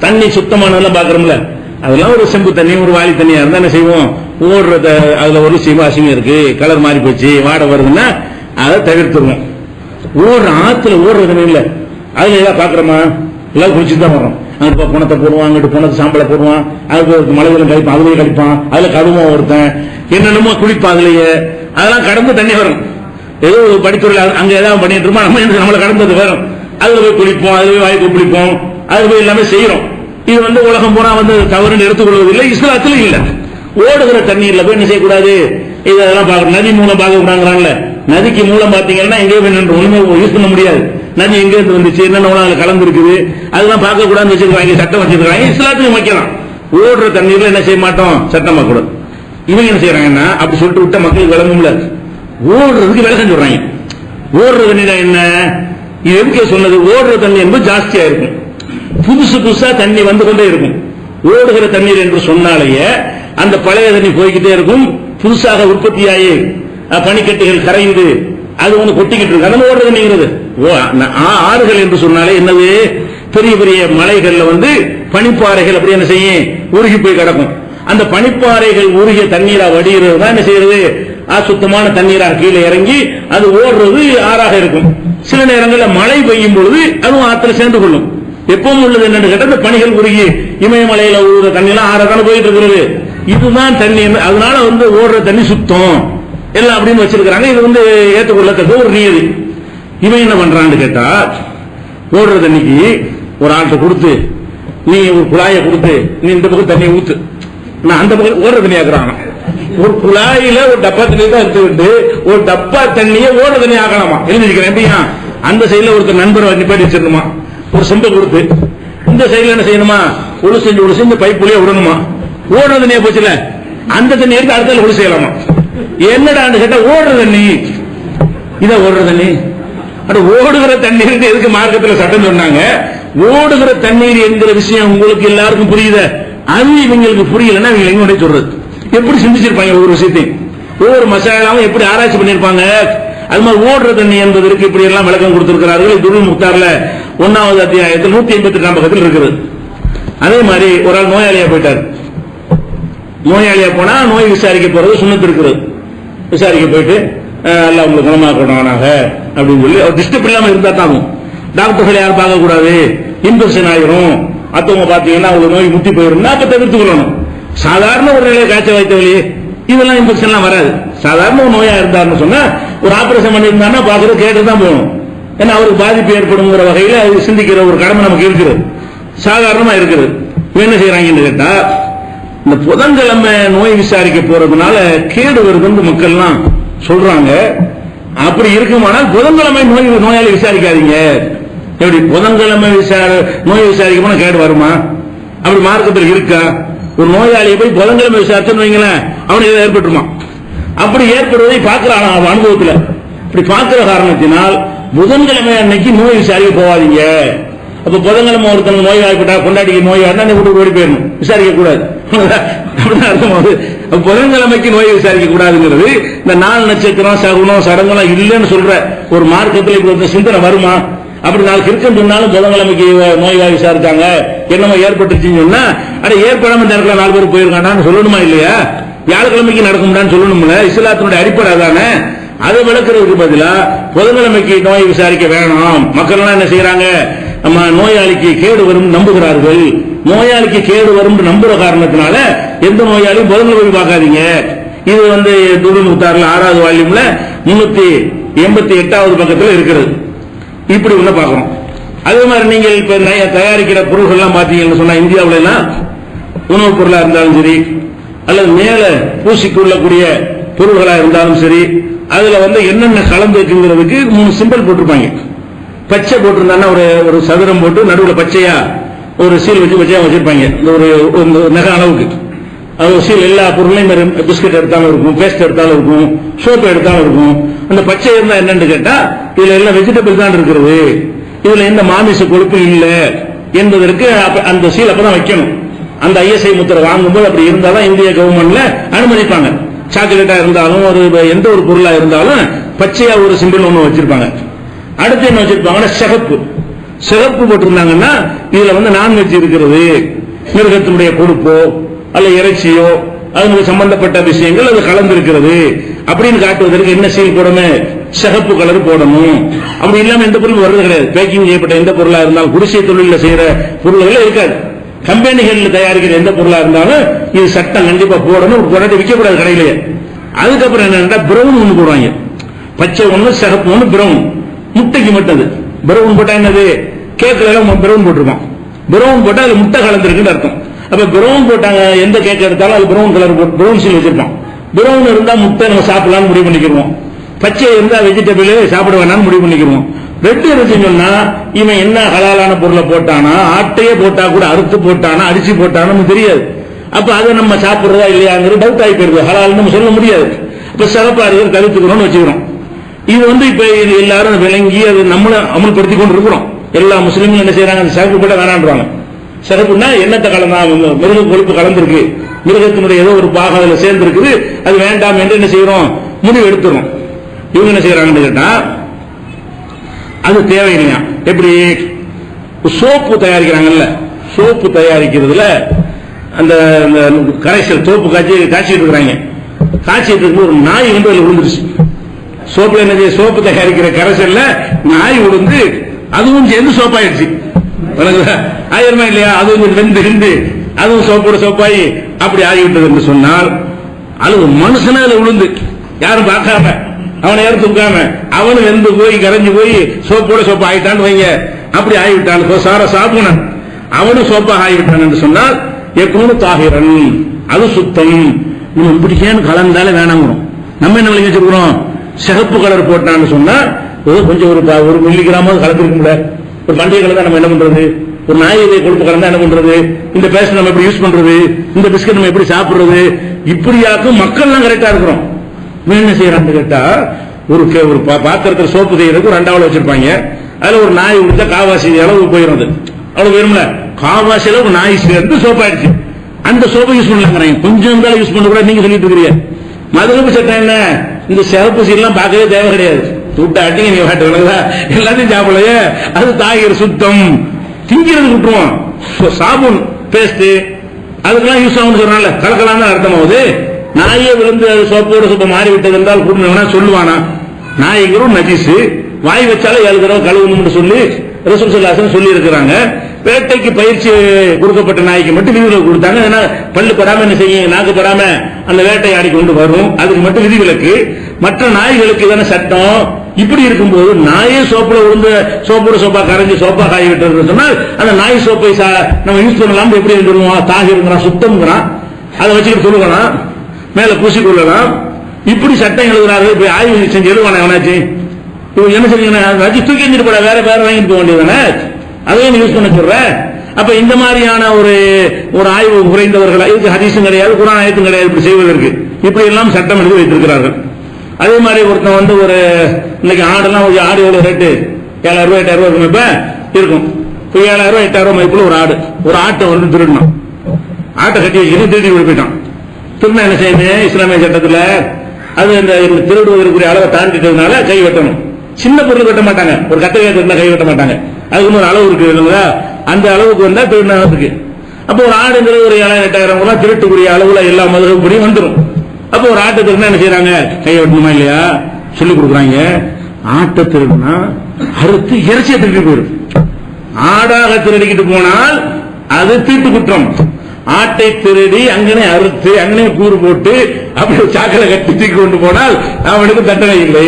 தண்ணி சுத்தமானதெல்லாம் பாக்குறோம்ல, அதெல்லாம் ஒரு செம்பு தண்ணி, ஒரு வாளி தண்ணியா இருந்தா என்ன செய்வோம், ஓடுறத அதுல ஒரு அசிங்கம் இருக்கு, கலர் மாறி போச்சு, வாடை வருதுன்னா அதை தவிர்த்துருவோம். ஓடுற ஆத்துல ஓடுற தண்ணி இல்ல, அதுல ஏதாவது பாக்குறோமா, எல்லாம் குளிச்சுட்டு தான் வரோம். அங்கிட்டு பணத்தை போடுவான், அங்கிட்டு பணத்தை சாம்பலை போடுவான், அதுக்கு மலைகளும் கழிப்பான், அதுலயே கழிப்பான், அதுல கடுவான் ஒருத்தன் என்னென்னமோ குளிப்பான், அதுலயே அதெல்லாம் கடந்து தண்ணி வரும். ஏதோ ஒரு படித்துறையில் அங்க ஏதாவது பண்ணிட்டு இருப்போம், நம்ம நம்மளை கடந்தது வரும், அதுல போய் குளிப்போம், அதுல போய் வாய்ப்பு குளிப்போம், அதுல போய் எல்லாமே செய்யறோம். இது உலகம் பூரா தவறுன்னு எடுத்துக்கொள்வதில்லை, இஸ்லாத்திலும் இல்ல. ஓடுகிற தண்ணீர்ல போய் என்ன செய்யக்கூடாது, இதெல்லாம் பார்க்கணும். நதி மூலம் பார்க்க கூடாங்கிறாங்கல்ல, நதிக்கு மூலம் பாத்தீங்கன்னா எங்கேயோ ஒண்ணுமே யூஸ் பண்ண முடியாது. நதி எங்க இருந்து வந்துச்சு, என்னென்ன கலந்து இருக்குது, அதெல்லாம் பார்க்க கூடாதுன்னு வச்சிருக்காங்க, சட்டம் வச்சிருக்காங்க. இஸ்லாத்துக்கு வைக்கலாம். ஓடுற தண்ணீர்ல என்ன செய்ய மாட்டோம், சட்டம் கூடாது. இவங்க என்ன செய்யறாங்கன்னா அப்படி சொல்லிட்டு விட்ட மக்களுக்கு விளங்கும்ல, ஓடுறதுக்கு விளக்கம் சொல்றாங்க. ஓடுற தண்ணி தான் என்ன, இது எதுக்கே சொன்னது, ஓடுற தண்ணி என்பது ஜாஸ்தியா இருக்கும், புதுசு புதுசா தண்ணி வந்து கொண்டே இருக்கும். ஓடுகிற தண்ணீர் என்று சொன்னாலேயே அந்த பழைய தண்ணி போய்கிட்டே இருக்கும், புதுசாக உற்பத்தியாகி பனிக்கட்டுகள் கரைந்து அது கொட்டிக்கிட்டு இருக்கு. அதனால ஓடுற தண்ணிங்கிறது. ஆறுகள் என்று சொன்னாலே என்னது, பெரிய பெரிய மலைகள்ல பனிப்பாறைகள் அப்படி என்ன செய்யும், உருகி போய் கிடக்கும். அந்த பனிப்பாறைகள் உருகிய தண்ணீரா வடிகிறது தான் என்ன செய்யறது, சுத்தமான தண்ணீராக கீழே இறங்கி அது ஓடுறது ஆறாக இருக்கும். சில நேரங்களில் மழை பெய்யும் பொழுது அதுவும் ஆத்துல சேர்ந்து கொள்ளும். எப்பவும் உள்ளது என்னன்னு கேட்ட, பனிகள் உருகி இமயமலையில ஊறுற தண்ணி எல்லாம் ஆறாதான போயிட்டு இருக்கிறது, இதுதான் தண்ணி. அதனால ஓடுற தண்ணி சுத்தம் எல்லாம் அப்படின்னு வச்சிருக்காங்க. இது ஏற்றுக்கொள்ளத்தக்க ஒரு நியதி. இவன் என்ன பண்றான்னு கேட்டா, ஓடுற தண்ணிக்கு ஒரு ஆட்டை கொடுத்து, நீ ஒரு குழாயை கொடுத்து, நீ இந்த பக்கம் தண்ணி ஊத்து, நான் அந்த பக்கம் ஓடுற தண்ணி ஆக்குறாங்க. ஒரு குழாயில ஒரு டப்பா தண்ணி தான் எடுத்துக்கிட்டு ஒரு டப்பா தண்ணியை ஓடுற தண்ணி ஆக்கலாமா, எழுதிக்கிறேன். எப்படியா, அந்த சைடுல ஒருத்தர் நண்பரை நிப்பாட்டி வச்சிருந்தோமா, ஒரு செம்பை கொடுத்து, இந்த சைடுல என்ன செய்யணுமா, ஒழு செஞ்சு இந்த பைப்புலயே விடணுமா, ஓடுற தண்ணியா போச்சுல, அந்த தண்ணி எடுத்து அடுத்த ஒழு செய்யலாமா. என்னடான்னு கேட்டா, ஓடுற தண்ணி இத ஓடுற தண்ணி. ஓடுகிற தண்ணீருக்கு எதுக்கு மார்க்கத்தில் சட்டம் சொன்னாங்க? ஓடுகிற தண்ணீர் என்கிற விஷயம் உங்களுக்கு எல்லாருக்கும் புரியுத, அது இவங்களுக்கு புரியலன்னா இவங்க எங்க சொல்றது, எப்படி சிந்திச்சிருப்பாங்க ஒவ்வொரு விஷயத்தையும், ஒவ்வொரு மசாலாவும் எப்படி ஆராய்ச்சி பண்ணிருப்பாங்க. அது மாதிரி ஓடுற தண்ணி என்பதற்கு இப்படி எல்லாம் விளக்கம் கொடுத்திருக்கிறார்கள். துருல் முக்தார்ல 1வது அத்தியாயத்தில் 188 பக்கத்தில் இருக்குது. அதே மாதிரி ஒரு ஆள் நோயாளியா போயிட்டார். நோயாளியா போனா நோய் விசாரிக்க போறது சுன்னத்து இருக்குது. விசாரிக்க போயிட்டு எல்லாம் உங்களுக்கு குணமாக்கணும்னாக அப்படின்னு சொல்லி அவர் டிஸ்டர்ப் இல்லாம இருந்தா தாகும். டாக்டர்கள் யாரும் பார்க்க கூடாது, இன்ஃபெக்ஷன் ஆயிரும், மத்தவங்க பாத்தீங்கன்னா அவங்க நோய் முத்தி போயிருந்தா அப்ப தவிர்த்து கொள்ளணும். சாதாரண ஒரு நிலையை காய்ச்சல் வைத்த வழி இதெல்லாம் இன்ஃபெக்ஷன்லாம் வராது. சாதாரண ஒரு நோயா இருந்தாருன்னு சொன்னா ஒரு ஆபரேஷன் பண்ணியிருந்தாருன்னா பாக்குறது கேட்டு தான் போகணும். ஏன்னா அவருக்கு பாதிப்பு ஏற்படுங்கிற வகையில அது சிந்திக்கிற ஒரு கடமை நமக்கு இருக்கிறது, சாதாரணமா இருக்குது. என்ன செய்யறாங்கன்னு கேட்டா இந்த புதன்கிழமை நோய் விசாரிக்க போறதுனால கேடு வருதுன்னு மக்கள்லாம் சொல்றாங்க. அப்படி இருக்குமானால் புதன்கிழமை நோயாளி விசாரிக்காதீங்க. எப்படி புதன்கிழமை நோய் விசாரிக்க போனா கேடு வருமா? அப்படி மார்க்கத்தில் இருக்கா? ஒரு நோயாளியை போய் புதன்கிழமை விசாரிச்சுன்னு வைங்களேன், அவனுக்கு ஏற்பட்டுருமா? அப்படி ஏற்படுவதை பார்க்கிறான் அவன் அனுபவத்தில். இப்படி பார்க்கிற காரணத்தினால் புதன்கிழமை அன்னைக்கு நோய் விசாரிக்க போவாதீங்க. அப்ப புதன்கிழமை ஒருத்தன் நோய் வாய்ப்பட்டா கொண்டாடிக்க நோய் அண்ணன் வீட்டுக்கு ஓடி போயிடணும், விசாரிக்க கூடாது. புதன்கிழமைக்கு நோய் விசாரிக்க கூடாதுங்கிறது இந்த 4 நட்சத்திரம் சகுனம் சடங்குலாம் இல்லைன்னு சொல்ற ஒரு மார்க்கத்தில் இப்படி சிந்தனை வருமா? அப்படி நாளைக்கு இருக்குன்னு சொன்னாலும் புதன்கிழமைக்கு நோய் விசாரிச்சாங்க என்னமோ ஏற்பட்டுச்சுன்னு சொன்னா அட ஏற்படாம இந்த இடத்துல 4 பேர் போயிருக்காண்டான்னு சொல்லணுமா இல்லையா? வியாழக்கிழமைக்கு நடக்கும்டான்னு சொல்லணும்ல. இஸ்லாத்தினுடைய அடிப்படை தானே. அதை விளக்குறதுக்கு பதிலா புதன்கிழமைக்கு நோய் விசாரிக்க வேணாம். மக்கள் எல்லாம் என்ன செய்யறாங்க, நம்ம நோயாளிக்கு கேடு வரும் நம்புகிறார்கள். நோயாளிக்கு கேடு வரும் நம்புற காரணத்தினால எந்த நோயாளியும் புதன்கிழமை பார்க்காதீங்க. இது துருல் முக்தார்ல 6வது வால்யூம்ல 388வது பக்கத்தில் இருக்கிறது. இப்படி உள்ள பார்க்கணும். அதே மாதிரி நீங்கள் இப்ப தயாரிக்கிற பொருள்கள் எல்லாம் பாத்தீங்கன்னு சொன்னா இந்தியாவில எல்லாம் உணவுப் பொருளா இருந்தாலும் சரி அல்லது மேல பூசிக்கொள்ளக்கூடிய பொருள்களா இருந்தாலும் சரி அதுல என்னென்ன கலந்து இருக்குங்கிறதுக்கு 3 சிம்பிள் போட்டிருப்பாங்க. பச்சை போட்டிருந்தாங்கன்னா ஒரு சதுரம் போட்டு நடுவில் பச்சையா ஒரு சீல் வச்சு பச்சையா வச்சிருப்பாங்க. இந்த ஒரு நகை அளவுக்கு அது சீல் எல்லா பொருளையும் பிஸ்கட் எடுத்தாலும் இருக்கும், பேஸ்ட் எடுத்தாலும் இருக்கும், சோப்பு எடுத்தாலும் இருக்கும். அந்த பச்சை இருந்தா என்னன்னு கேட்டா இதுல எல்லாம் வெஜிடபிள் தான் இருக்கிறது, இதுல எந்த மாமிச கொழுப்பு இல்லை என்பதற்கு அந்த சீல் அப்பதான் வைக்கணும். அந்த ஐஎஸ்ஐ முத்திரை வாங்கும்போது அப்படி இருந்தாலும் இந்திய கவர்மெண்ட்ல அனுமதிப்பாங்க. சாக்லேட்டா இருந்தாலும் எந்த ஒரு பொருளா இருந்தாலும் பச்சையா ஒரு சிம்பிள் ஒண்ணு வச்சிருப்பாங்க. அடுத்து என்ன வச்சிருப்பாங்கன்னா சிகப்பு போட்டிருந்தாங்கன்னா இதுல நான்வெஜ் இருக்கிறது, மிருகத்தினுடைய கொழுப்போ அல்ல இறைச்சியோ அது சம்பந்தப்பட்ட விஷயங்கள் அது கலந்திருக்கிறது அப்படின்னு காட்டுவதற்கு என்ன சீல் போடணும், சிகப்பு கலர் போடணும். அப்படி இல்லாம எந்த பொருள் வர்றது கிடையாது. பேக்கிங் செய்யப்பட்ட எந்த பொருளா இருந்தாலும் குடிசை தொழில செய்யற பொருள்கள் இருக்காது. கம்பெனிகள் தயாரிக்கிற எந்த பொருளா இருந்தாலும் இது சட்டம் கண்டிப்பா போடணும், போராட்டி விற்கக்கூடாது கடையிலேயே. அதுக்கப்புறம் என்னன்னா பிரவுன் ஒண்ணு போடுவாங்க, பச்சை ஒண்ணு சிகப்பு ஒண்ணு பிரவுன். முட்டைக்கு மட்டும் பிரவுன் போட்டா என்னது, கேக்ல எல்லாம் பிரவுன் போட்டிருப்பான். பிரவுன் போட்டா அது முட்டை கலந்துருக்குன்னு அர்த்தம். அப்ப பிரவுன் போட்டாங்க எந்த கேக் எடுத்தாலும் அது பிரவுன் கலர் பிரவுன் சீல் வச்சிருப்பான். பிரவுன் இருந்தா முட்டை நம்ம சாப்பிடலாம்னு முடிவு பண்ணிக்கிறோம், பச்சை இருந்தா வெஜிடபிள் சாப்பிட வேணாம்னு முடிவு பண்ணிக்கிறோம். ரெட் இருந்துச்சுன்னு சொன்னா இவன் என்ன ஹலாலான பொருளை போட்டானா, ஆட்டையே போட்டா கூட அறுத்து போட்டானா அடிச்சு போட்டானு தெரியாது. அப்ப அதை நம்ம சாப்பிடுறதா இல்லையாங்கிற டவுட் ஆகி போயிருது, ஹலால் நம்ம சொல்ல முடியாது. இப்ப சிறப்பா இருக்கிற தவிர்த்துக்கிறோம்னு வச்சுக்கிறோம். இது இப்ப எல்லாரும் விளங்கி அது நம்மள அமல்படுத்தி கொண்டு இருக்கிறோம். எல்லா முஸ்லீம்களும் என்ன செய்யறாங்க, சிறப்பு போட்ட வேணான்றாங்க. சிறப்புன்னா என்னத்தை கலந்தா, மிருக கொழுப்பு கலந்துருக்கு, மிருகத்தினுடைய ஏதோ ஒரு பாகம் அதுல சேர்ந்து இருக்குது, அது வேண்டாம் என்று என்ன செய்யறோம், முடிவு எடுத்துறோம். இவங்க என்ன செய்யறாங்கன்னு கேட்டா அது தேவையில்லையா. எப்படி சோப்பு தயாரிக்கிறாங்கல்ல, சோப்பு தயாரிக்கிறதுல அந்த கரைசல் சோப்பு காய்ச்சிட்டு இருக்கிறாங்க. காய்ச்சிட்டு இருக்கும்போது ஒரு நாய் அதுல விழுந்துருச்சு. சோப்புல என்ன, சோப்பு தயாரிக்கிற கரைசல்ல நாய் விழுந்து அதுவும் சேர்ந்து சோப்பாயிடுச்சு. ஆயிரமா இல்லையா, அதுவும் வெந்து அதுவும் சோப்போட சோப்பாயி அப்படி ஆகிவிட்டது என்று சொன்னால் அது மனுஷனா அதுல விழுந்து யாரும் பார்க்காம அவனை யாரும் தூக்காம அவனு வெந்து போய் கரைஞ்சு போய் சோப்போட சோப்பா ஆயிட்டான்னு வைங்க. அப்படி ஆகிவிட்டான் சார சாப்புனன், அவனும் சோப்பாக ஆகிவிட்டான் என்று சொன்னால் எப்போது தாகிரன், அது சுத்தம். நம்ம இப்படிக்கேன்னு கலந்தாலே வேணாங்கிறோம். நம்ம என்ன விளங்கி வச்சிருக்கிறோம், சிகப்பு கலர் போட்டான்னு சொன்னா கொஞ்சம் ஒரு மில்லிகிராமாவது கலந்துருக்க முடியாது. ஒரு பண்டிகை கலந்தா நம்ம என்ன பண்றது, ஒரு நாயை கொழுப்பு கலந்தா என்ன பண்றது, இந்த பேஸ்ட் நம்ம எப்படி யூஸ் பண்றது, இந்த பிஸ்கட் நம்ம எப்படி சாப்பிடுறது, இப்படியாக்கும் மக்கள் எல்லாம் கரெக்டா இருக்கிறோம். என்ன செய்யறான்னு கேட்டா ஒரு பாத்திரத்தில் சோப்பு செய்யறதுக்கு ஒரு 2 வச்சிருப்பாங்க. அதுல ஒரு நாய் விழுந்தா காவாசி அளவு போயிடும், அவ்வளவு வேணும்ல, காவாசி அளவு நாய் சேர்ந்து சோப்பாயிடுச்சு. அந்த சோப்பை யூஸ் பண்ணலாங்கிறாங்க. கொஞ்சம் தான் யூஸ் பண்ண கூட நீங்க சொல்லிட்டு இருக்கிறீங்க. மதுரப்பு சட்டம் என்ன, இந்த சிறப்பு சீலாம் பார்க்கவே தேவை கிடையாது. விட்ட அட்டிங்க நீ வாட்டுங்களா எல்லாத்தையும் சாப்பிடலையே, அது தாகிர் சுத்தம், திங்கிறது விட்டுருவோம். சாபுன் பேஸ்ட் அதுக்கெல்லாம் யூஸ் ஆகும் சொல்றாங்கல்ல, கலக்கலாம் தான் அர்த்தமாவது. நாயே விழுந்து அது சோப்போடு சோப்பை மாறி விட்டது என்றால் கூட்டினா சொல்லுவானா? நாய்களும் நஜிசு, வாய் வச்சாலும் 7 தடவை கழுவணும்னு சொல்லி ரசூல் ஸல்லல்லாஹு அலைஹி வஸல்லம் சொல்லி இருக்கிறாங்க. வேட்டைக்கு பயிற்சி கொடுக்கப்பட்ட நாய்க்கு மட்டும் விதிவிலக்கு கொடுத்தாங்க. ஏன்னா பல்லு படாம என்ன செய்யும், நாக்கு படாம அந்த வேட்டையாடி கொண்டு வரும், அதுக்கு மட்டும் விதிவிலக்கு. மற்ற நாய்களுக்கு தானே சட்டம். இப்படி இருக்கும்போது நாயே சோப்புல விழுந்து சோப்போடு சோப்பா கரைஞ்சி சோப்பா காய் விட்டு சொன்னால் அந்த நாய் சோப்பை நம்ம யூஸ் பண்ணலாம். எப்படி சொல்லுவோம், தாகிருங்கிறான், சுத்தம்ங்கிறான், அதை வச்சுக்கிட்டு சொல்லுவான், மேல பூசிக்கொள்ளலாம். இப்படி சட்டம் எழுதுறாரு. இப்ப ஆய்வு செஞ்சு எழுதுவானே அவனாச்சு, இவங்க என்ன செய்யுங்க, வச்சு தூக்கி எஞ்சிட்டு போட, வேற வேற வாங்கிட்டு போக வேண்டியதானே, அதையும் யூஸ் பண்ண சொல்ற. அப்ப இந்த மாதிரியான ஒரு ஆய்வு குறைந்தவர்கள், இதுக்கு ஹதீஸும் கிடையாது, குர்ஆன் ஆயத்தும் கிடையாது இப்படி செய்வதற்கு. இப்படி எல்லாம் சட்டம் எழுதி வைத்திருக்கிறார்கள். அதே மாதிரி ஒருத்தன் ஒரு இன்னைக்கு ஆடுலாம், ஒரு ஆடு எவ்வளவு ரேட்டு, 7000 ரூபாய் 8000 ரூபாய் இப்ப இருக்கும். இப்போ 7000 ரூபாய் 8000 ரூபாய் மதிப்புல ஒரு ஆட்டை திருடணும். ஆட்டை கட்டி வச்சுக்கிட்டு திருடி போயிட்டான். திரும்ப என்ன செய்யணும், இஸ்லாமிய சட்டத்தில் அது இந்த திருடுவதற்குரிய அளவை தாண்டிட்டதுனால கை வெட்டணும். சின்ன பொருள் வெட்ட மாட்டாங்க, ஒரு கத்திரிக்காய் இருந்தா கை வெட்ட மாட்டாங்க, அதுக்கு ஒரு அளவு இருக்கு, அந்த அளவுக்கு வந்தா திருடினதுக்கு. அப்போ ஒரு ஆடுங்கிறது ஒரு 7000 8000 திருட்டுக்குரிய அளவுல எல்லா மதுரைப்படியும் வந்துடும். அப்போ ஒரு ஆட்டை திருடினா என்ன செய்யறாங்க, கையை வெட்டணுமா இல்லையா சொல்லி கொடுக்குறாங்க. ஆட்டை திருடுனா அறுத்து இறைச்சியை திருடி போயிடும். ஆடாக திருடிக்கிட்டு போனால் அது தீட்டு குற்றம். ஆட்டை திருடி அங்கனே அறுத்து அங்கனே கூறு போட்டு அப்படி சாக்கடை கட்டி தூக்கி கொண்டு போனால் அவனுக்கு தண்டனை இல்லை.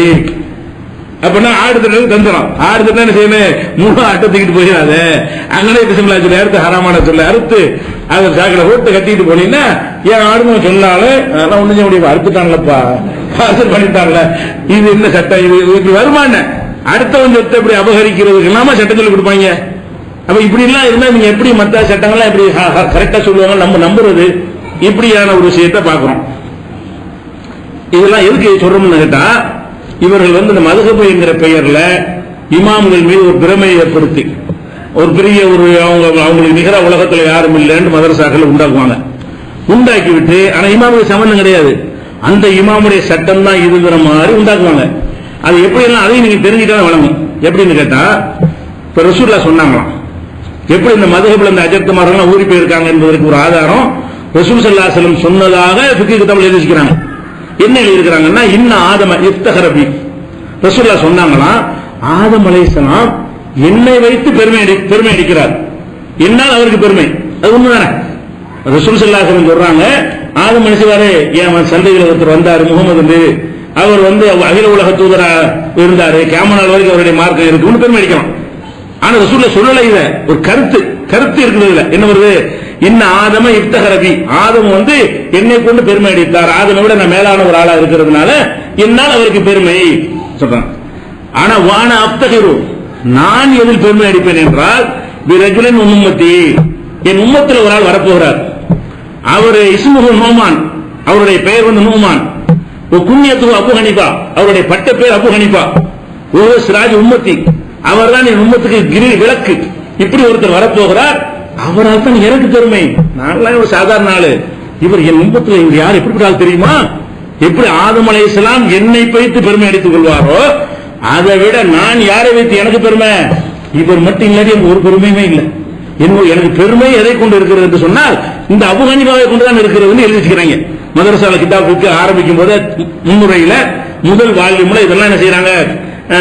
அப்படின்னா ஆடு திருடு தந்துடும். ஆடு திருட என்ன செய்யணும், முழு ஆட்டை தூக்கிட்டு போயிடாத, அங்கனே பிசமில்லா சொல்லி அறுத்து ஹராமான சொல்லி அறுத்து அதை சாக்கடை போட்டு கட்டிட்டு போனீங்கன்னா ஏன் ஆடுன்னு சொன்னாலும் அதெல்லாம் ஒண்ணு செய்ய முடியும், அறுத்துட்டாங்களப்பா, காசல் பண்ணிட்டாங்கல்ல, இது என்ன சட்டம், இது வருமான அடுத்தவன் சொத்தை இப்படி அபகரிக்கிறதுக்கு இல்லாம சட்டம் சொல்லி கொடுப்பாங்க. அப்ப இப்படி எல்லாம் இருந்தா நீங்க எப்படி மற்ற சட்டங்கள்லாம் எப்படி கரெக்டா சொல்லுவாங்க நம்ம நம்புறது? இப்படியான ஒரு விஷயத்தை பார்க்கிறோம். இதெல்லாம் எதுக்கு சொல்றோம்னு கேட்டா, இவர்கள் இந்த மதுஹப் என்கிற பெயர்ல இமாம்கள் மீது ஒரு பிரமையை ஏற்படுத்தி ஒரு பெரிய அவங்களுக்கு நிகர உலகத்தில் யாரும் இல்லைன்னு மதரசாக்கள் உண்டாக்குவாங்க. உண்டாக்கி விட்டு ஆனா இமாமுடைய சம்பந்தம் கிடையாது, அந்த இமாமுடைய சட்டம் தான் இதுங்கிற மாதிரி உண்டாக்குவாங்க. அது எப்படி எல்லாம் அதையும் நீங்க தெரிஞ்சுதான் வழங்கும். எப்படின்னு கேட்டா, இப்ப ரசூலுல்லாஹ் சொன்னாங்களாம், எப்படி இந்த மதுஹப்ல இந்த அஜர்த்துமாரெல்லாம் ஊறி போயிருக்காங்க என்பதற்கு ஒரு ஆதாரம் ரசூல் ஸல்லல்லாஹு அலைஹி வஸல்லம் சொன்னதாக ஃபிக்ஹ் கிதாபில் எழுதிக்கிறாங்க. என்ன எழுதியிருக்கிறாங்கன்னா, இன்ன ஆதம இஃப்தஹரபி, ரசூலுல்லாஹ் சொன்னாங்களாம், ஆதம் அலைஹிஸ்ஸலாம் என்னை வைத்து பெருமை அடிக்கிறார், என்னால் அவருக்கு பெருமை. அது உண்மைதானே? ரசூல் ஸல்லல்லாஹு அலைஹி வஸல்லம் சொல்றாங்க, ஆதம் மனுஷவாரு என் சந்தையில் ஒருத்தர் வந்தாரு முகமது, அவர் அகில உலக தூதரா இருந்தாரு, கியாமத் நாள் வரைக்கும் அவருடைய மார்க்கம் இருக்குன்னு பெருமை அடிக்கலாம். ஆனா ரசூலுல்லாஹ் சொல்லல, இத ஒரு கருத்து இருக்குது. என்ன வருது, இன்ன ஆதம இஃப்தஹரபி, ஆதம் என்னை கொண்டு பெருமை அடித்தார், ஆதமை விட நான் மேலான ஒரு ஆளா இருக்கிறதுனால என்னால் அவருக்கு பெருமை சொல்றான். ஆனா வான அப்தகிரு, நான் எதில் பெருமை அடிப்பேன் என்றால், பிரஜுலின் உம்மத்தி, என் உம்மத்தில் ஒரு ஆள் வரப்போகிறார், அவர் இஸ்முஹு நூமான், அவருடைய பெயர் நூமான், குன்யத்து அபு ஹனீஃபா, அவருடைய பட்ட பேர் அபு ஹனீஃபா, ஓ சிராஜ் உம்மத்தி, அவர் தான் என் உம்மத்துக்கு விளக்கு. இப்படி ஒருத்தர் வரப்போகிறார், அவரால் தான் எனக்கு பெருமை. நான் ஒரு சாதாரண ஆளு, இவர் என் உம்மத்தில் இவர் யார் எப்படிப்பட்ட ஆள் தெரியுமா? எப்படி ஆதம் அலைஹிஸ்ஸலாம் என்னை வைத்து பெருமை அடித்துக் கொள்வாரோ, அதை விட நான் யாரை வைத்து எனக்கு பெருமை, இவர் மட்டும் இல்லாட்டி எனக்கு ஒரு பெருமையுமே இல்லை. எனக்கு பெருமை எதை கொண்டு இருக்கிறது என்று சொன்னால், இந்த அபு ஹனீஃபாவை கொண்டுதான் இருக்கிறது எழுதி வச்சுக்கிறாங்க. மதரசால கிதாபுக்கு ஆரம்பிக்கும் போது முன்னுரையில முதல் வால்யூம்ல இதெல்லாம் என்ன செய்யறாங்க,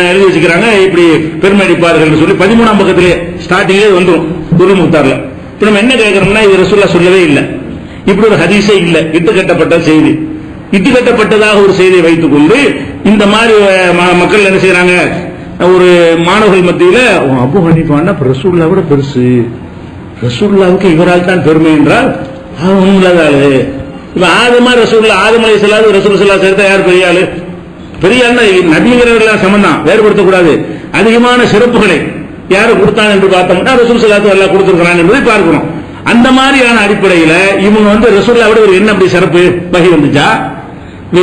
எழுதி வச்சுக்கிறாங்க. இப்படி பெருமை அடிப்பார்கள் சொல்லி 13ஆம் பக்கத்திலே ஸ்டார்டிங்கே வந்துடும் துருல் முக்தார்ல. இப்ப நம்ம என்ன கேட்கிறோம்னா, இது ரசூலுல்லாஹ் சொல்லவே இல்லை, இப்படி ஒரு ஹதீஸே இல்லை, இட்டுக்கட்டப்பட்ட செய்தி, இட்டுக்கட்டப்பட்டதாக ஒரு செய்தியை வைத்துக் கொண்டு இந்த மாதிரி மக்கள் என்ன செய்யறாங்க, ஒரு மாணவர்கள் மத்தியில அபு ஹனீஃபான்னா ரசூலுல்லாஹ் விட பெருசு, ரசூலுல்லாஹ்வுக்கு இவரால் தான் பெருமை என்றால் உள்ளதாளு. இப்ப ஆதம் அலைஹிஸ்ஸலாம் ரசூலுல்லாஹ் சேர்த்தா யார் பெரிய ஆளு? பெரிய ஆள் நபிங்கிறவர்கள் சம்பந்தம் வேறுபடுத்தக்கூடாது. அதிகமான சிறப்புகளை யாரு கொடுத்தாங்க என்று பார்த்தோம்னா ரசூல் ஸல்லல்லாஹு அலைஹி கொடுத்திருக்கிறான் என்பதை பார்க்கணும். அந்த மாதிரியான அடிப்படையில் இவங்க ரசூலுல்லாஹ் விட என்ன அப்படி சிறப்பு வகை வந்துச்சா,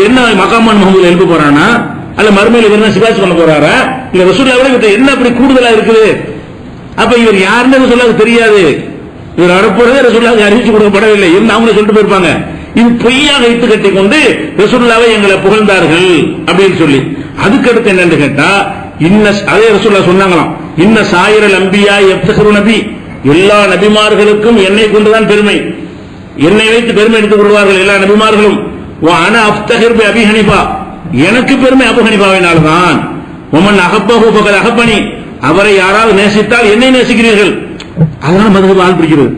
என்ன மகாமான் முகமது எழுப்ப போறானா, அல்ல மறுமையில் இவர் சிபாரிசு பண்ண போறாரா, இல்ல ரசூலுல்லாஹ் விட என்ன அப்படி கூடுதலா இருக்குது? அப்ப இவர் யாருன்னு ரசூலுல்லாஹ்க்கு தெரியாது, இவர் வரப்போறதே ரசூலுல்லாஹ்க்கு அறிவிச்சு கொடுக்கப்படவில்லை என்று அவங்களே சொல்லிட்டு போயிருப்பாங்க. இது பொய்யாக இட்டு கட்டி கொண்டு ரசூலுல்லாஹ்வை எங்களை புகழ்ந்தார்கள் அப்படின்னு சொல்லி, அதுக்கடுத்து என்னன்னு கேட்டா அதே ரசூலுல்லாஹ் சொன்னாங்களாம், இன்ன சாயிரல் அம்பியா யப்தஹிரு நபி, எல்லா நபிமார்களுக்கும் என்னை கொண்டுதான் பெருமை, என்னை வைத்து பெருமை எடுத்துக் கொள்வார்கள் எல்லா நபிமார்களும். அன அஃப்தஹிர் பி அபி ஹனீஃபா, எனக்கு பெருமை அபு ஹனீஃபாவினால்தான். ஒமன் அஹப்பஹு ஃபகத் அஹப்பனி, அவரை யாராவது நேசித்தால் என்னை நேசிக்கிறீர்கள். அதனால மதுஹப் ஆள் பிடிக்கிறது.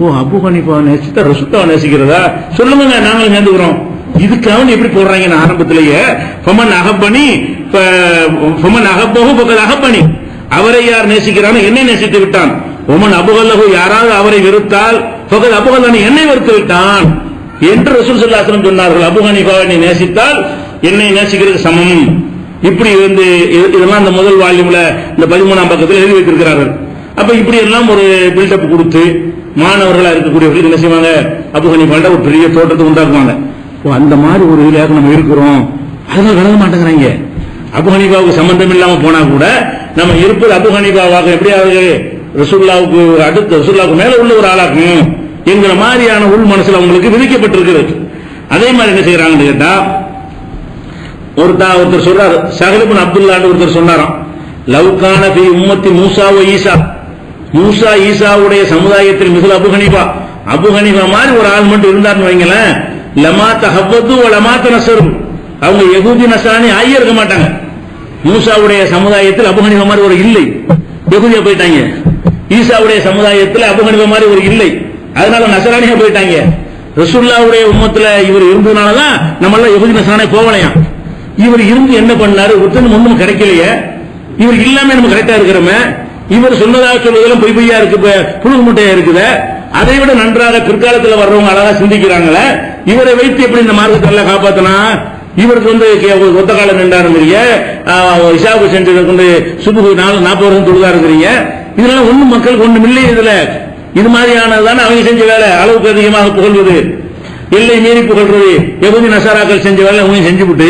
ஓ, அபு ஹனீஃபா நேசித்தா ரசூலுல்லாஹ் நேசிக்கிறதா, சொல்லுங்க நாங்களும் சேர்ந்துக்கிறோம். இதுக்காக எப்படி போடுறாங்க ஆரம்பத்திலேயே, ஃபமன் அஹப்பனி ஃபமன் அஹப்பஹு ஃபகத் அஹப்பனி, அவரை யார் நேசிக்கிறானோ என்னை நேசித்து விட்டான். ஒமன் அபுகல்லஹு, யாராவது அவரை வெறுத்தால் ஃபகத் அபுகல்லனி, என்னை வெறுத்து விட்டான் என்று ரசூல் ஸல்லல்லாஹு அலைஹி வஸல்லம் சொன்னார்கள். அபு ஹனீஃபாவை நேசித்தால் என்னை நேசிக்கிறது சமம். இப்படி இதெல்லாம் இந்த முதல் வால்யூம்ல இந்த 13ஆம் பக்கத்தில் எழுதி வைத்திருக்கிறார்கள். அப்ப இப்படி எல்லாம் ஒரு பில்டப் கொடுத்து மாணவர்களா இருக்கக்கூடியவர்கள் என்ன செய்வாங்க, அபு ஹனீஃபாண்ட ஒரு பெரிய தோற்றத்தை உண்டாக்குவாங்க. அந்த மாதிரி ஒரு இதுல நம்ம இருக்கிறோம், அதனால விளங்க மாட்டேங்கிறாங்க. அபு ஹனீஃபாவுக்கு சம்பந்தம் இல்லாம போனா கூட நம்ம இருப்பது அபு ஹனீஃபாவாக எப்படியாவது ரசூலுல்லாஹ்வுக்கு அடுத்து ரசூலுல்லாஹ்வுக்கு மேல உள்ள ஒரு ஆளாக்கும் என்கிற மாதிரியான உள் மனசுல அவங்களுக்கு விதிக்கப்பட்டிருக்கிறது. அதே மாதிரி என்ன செய்யறாங்கன்னு கேட்டா, ஒருத்தர் சொல்றாரு, ஸஹல் இப்னு அப்துல்லாஹ் ஒருத்தர் சொன்னாராம், லவ்கான ஃபீ உம்மத்தி மூசா வ ஈசா, மூசா ஈசாவுடைய சமுதாயத்தில் மிக அபு ஹனீஃபா, அபு ஹனீஃபா மாதிரி ஒரு ஆள் மட்டும் இருந்தார்னு வைங்களேன், லமா தஹவது வ லமா தனஸரு, அவங்க யஹூதி நஸ்ரானி ஆகியே இருக்க மாட்டாங்க. மூசாவுடைய சமுதாயத்தில் அபு ஹனீஃபா மாதிரி ஒரு இல்லை, யஹூதியா போயிட்டாங்க. ஈசாவுடைய சமுதாயத்தில் அபு ஹனீஃபா மாதிரி ஒரு இல்லை, அதனால நஸ்ரானியா போயிட்டாங்க. ரசூலுல்லாஹ்வுடைய உம்மத்துல இவர் இருந்ததுனாலதான் நம்ம எல்லாம் யஹூதி நஸ்ரானி போகலையா. இவர் இருந்து என்ன பண்ணாரு, ஒருத்தன் ஒண்ணும் கிடைக்கலையே, இவர் இல்லாம நம்ம கரெக்டா இருக்கிறோமே, இவர் சொன்னதாக சொல்வதெல்லாம் பொய் பொய்யா இருக்கு, புழுகு முட்டையா இருக்குது. அதை விட நன்றாக பிற்காலத்தில் வர்றவங்க அழகா சிந்திக்கிறாங்களே, இவரை வைத்து எப்படி இந்த மார்க்கத்தை எல்லாம் காப்பாத்தினா, இவருக்கு ஒத்த காலம் நின்றாருங்கிறீங்க, இஷாவுக்கு சென்று கொண்டு சுபுகு 40 வருஷம் தொழுதா இருக்கிறீங்க. இதனால ஒண்ணும் மக்களுக்கு ஒண்ணும் இல்லை. இதுல இது மாதிரியானதுதான் அவங்க செஞ்ச வேலை, அளவுக்கு அதிகமாக புகழ்வது, எல்லை மீறி புகழ்றது. யஹூதி நசாராக்கள் செஞ்ச வேலை அவங்க செஞ்சு விட்டு,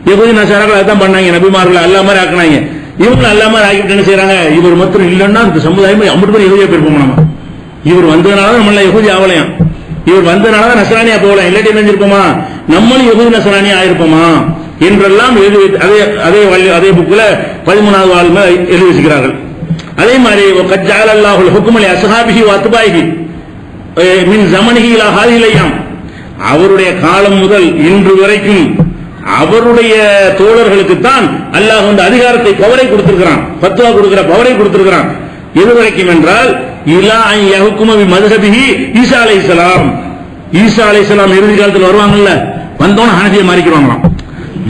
யஹூதி நசாராக்கள் அதான் பண்ணாங்க, நபிமார்கள் அல்லா மாதிரி ஆக்கினாங்க. இவங்க அல்லா மாதிரி ஆக்கிட்டு என்ன செய்யறாங்க, இவர் மட்டும் இல்லைன்னா அந்த சமுதாயம் அம்பட்டு பேர் யஹூதியா போயிருப்போம். நம்ம இவர் வந்ததுனால நம்மள யஹூதி ஆகலையாம், இவர் வந்ததுனால நஸ்ரானியா போகலாம், இல்லாட்டி நினைஞ்சிருப்போமா நம்மளும் யஹூதி நஸ்ரானியா ஆயிருப்போமா என்றெல்லாம் அதே புக்ல 13வது வால்யூம்ல எழுதி வச்சுக்கிறார்கள். அதே மாதிரி கஜ்ஜால அல்லாஹுல் ஹுக்ம லி அஸ்ஹாபிஹி வ அத்பாஹி மின் ஸமனிஹி இலா ஹாதிஹில் அய்யாம், அவருடைய காலம் முதல் இன்று வரைக்கும் அவருடைய தோழர்களுக்கு தான் அல்லாஹ் வந்து அதிகாரத்தை, பவரை கொடுத்திருக்கிறான், ஃபத்வா கொடுக்கிற பவரை கொடுத்திருக்கிறான். எது வரைக்கும் என்றால், இலா அன் யஹ்கும பி மذஹபிஹி ஈசா அலைஹிஸ்ஸலாம், ஈசா அலைஹிஸ்ஸலாம் இறுதி காலத்தில் வருவாங்கல்ல, வந்தோன ஹனஃபியை மாறிக்கிறாங்களாம்,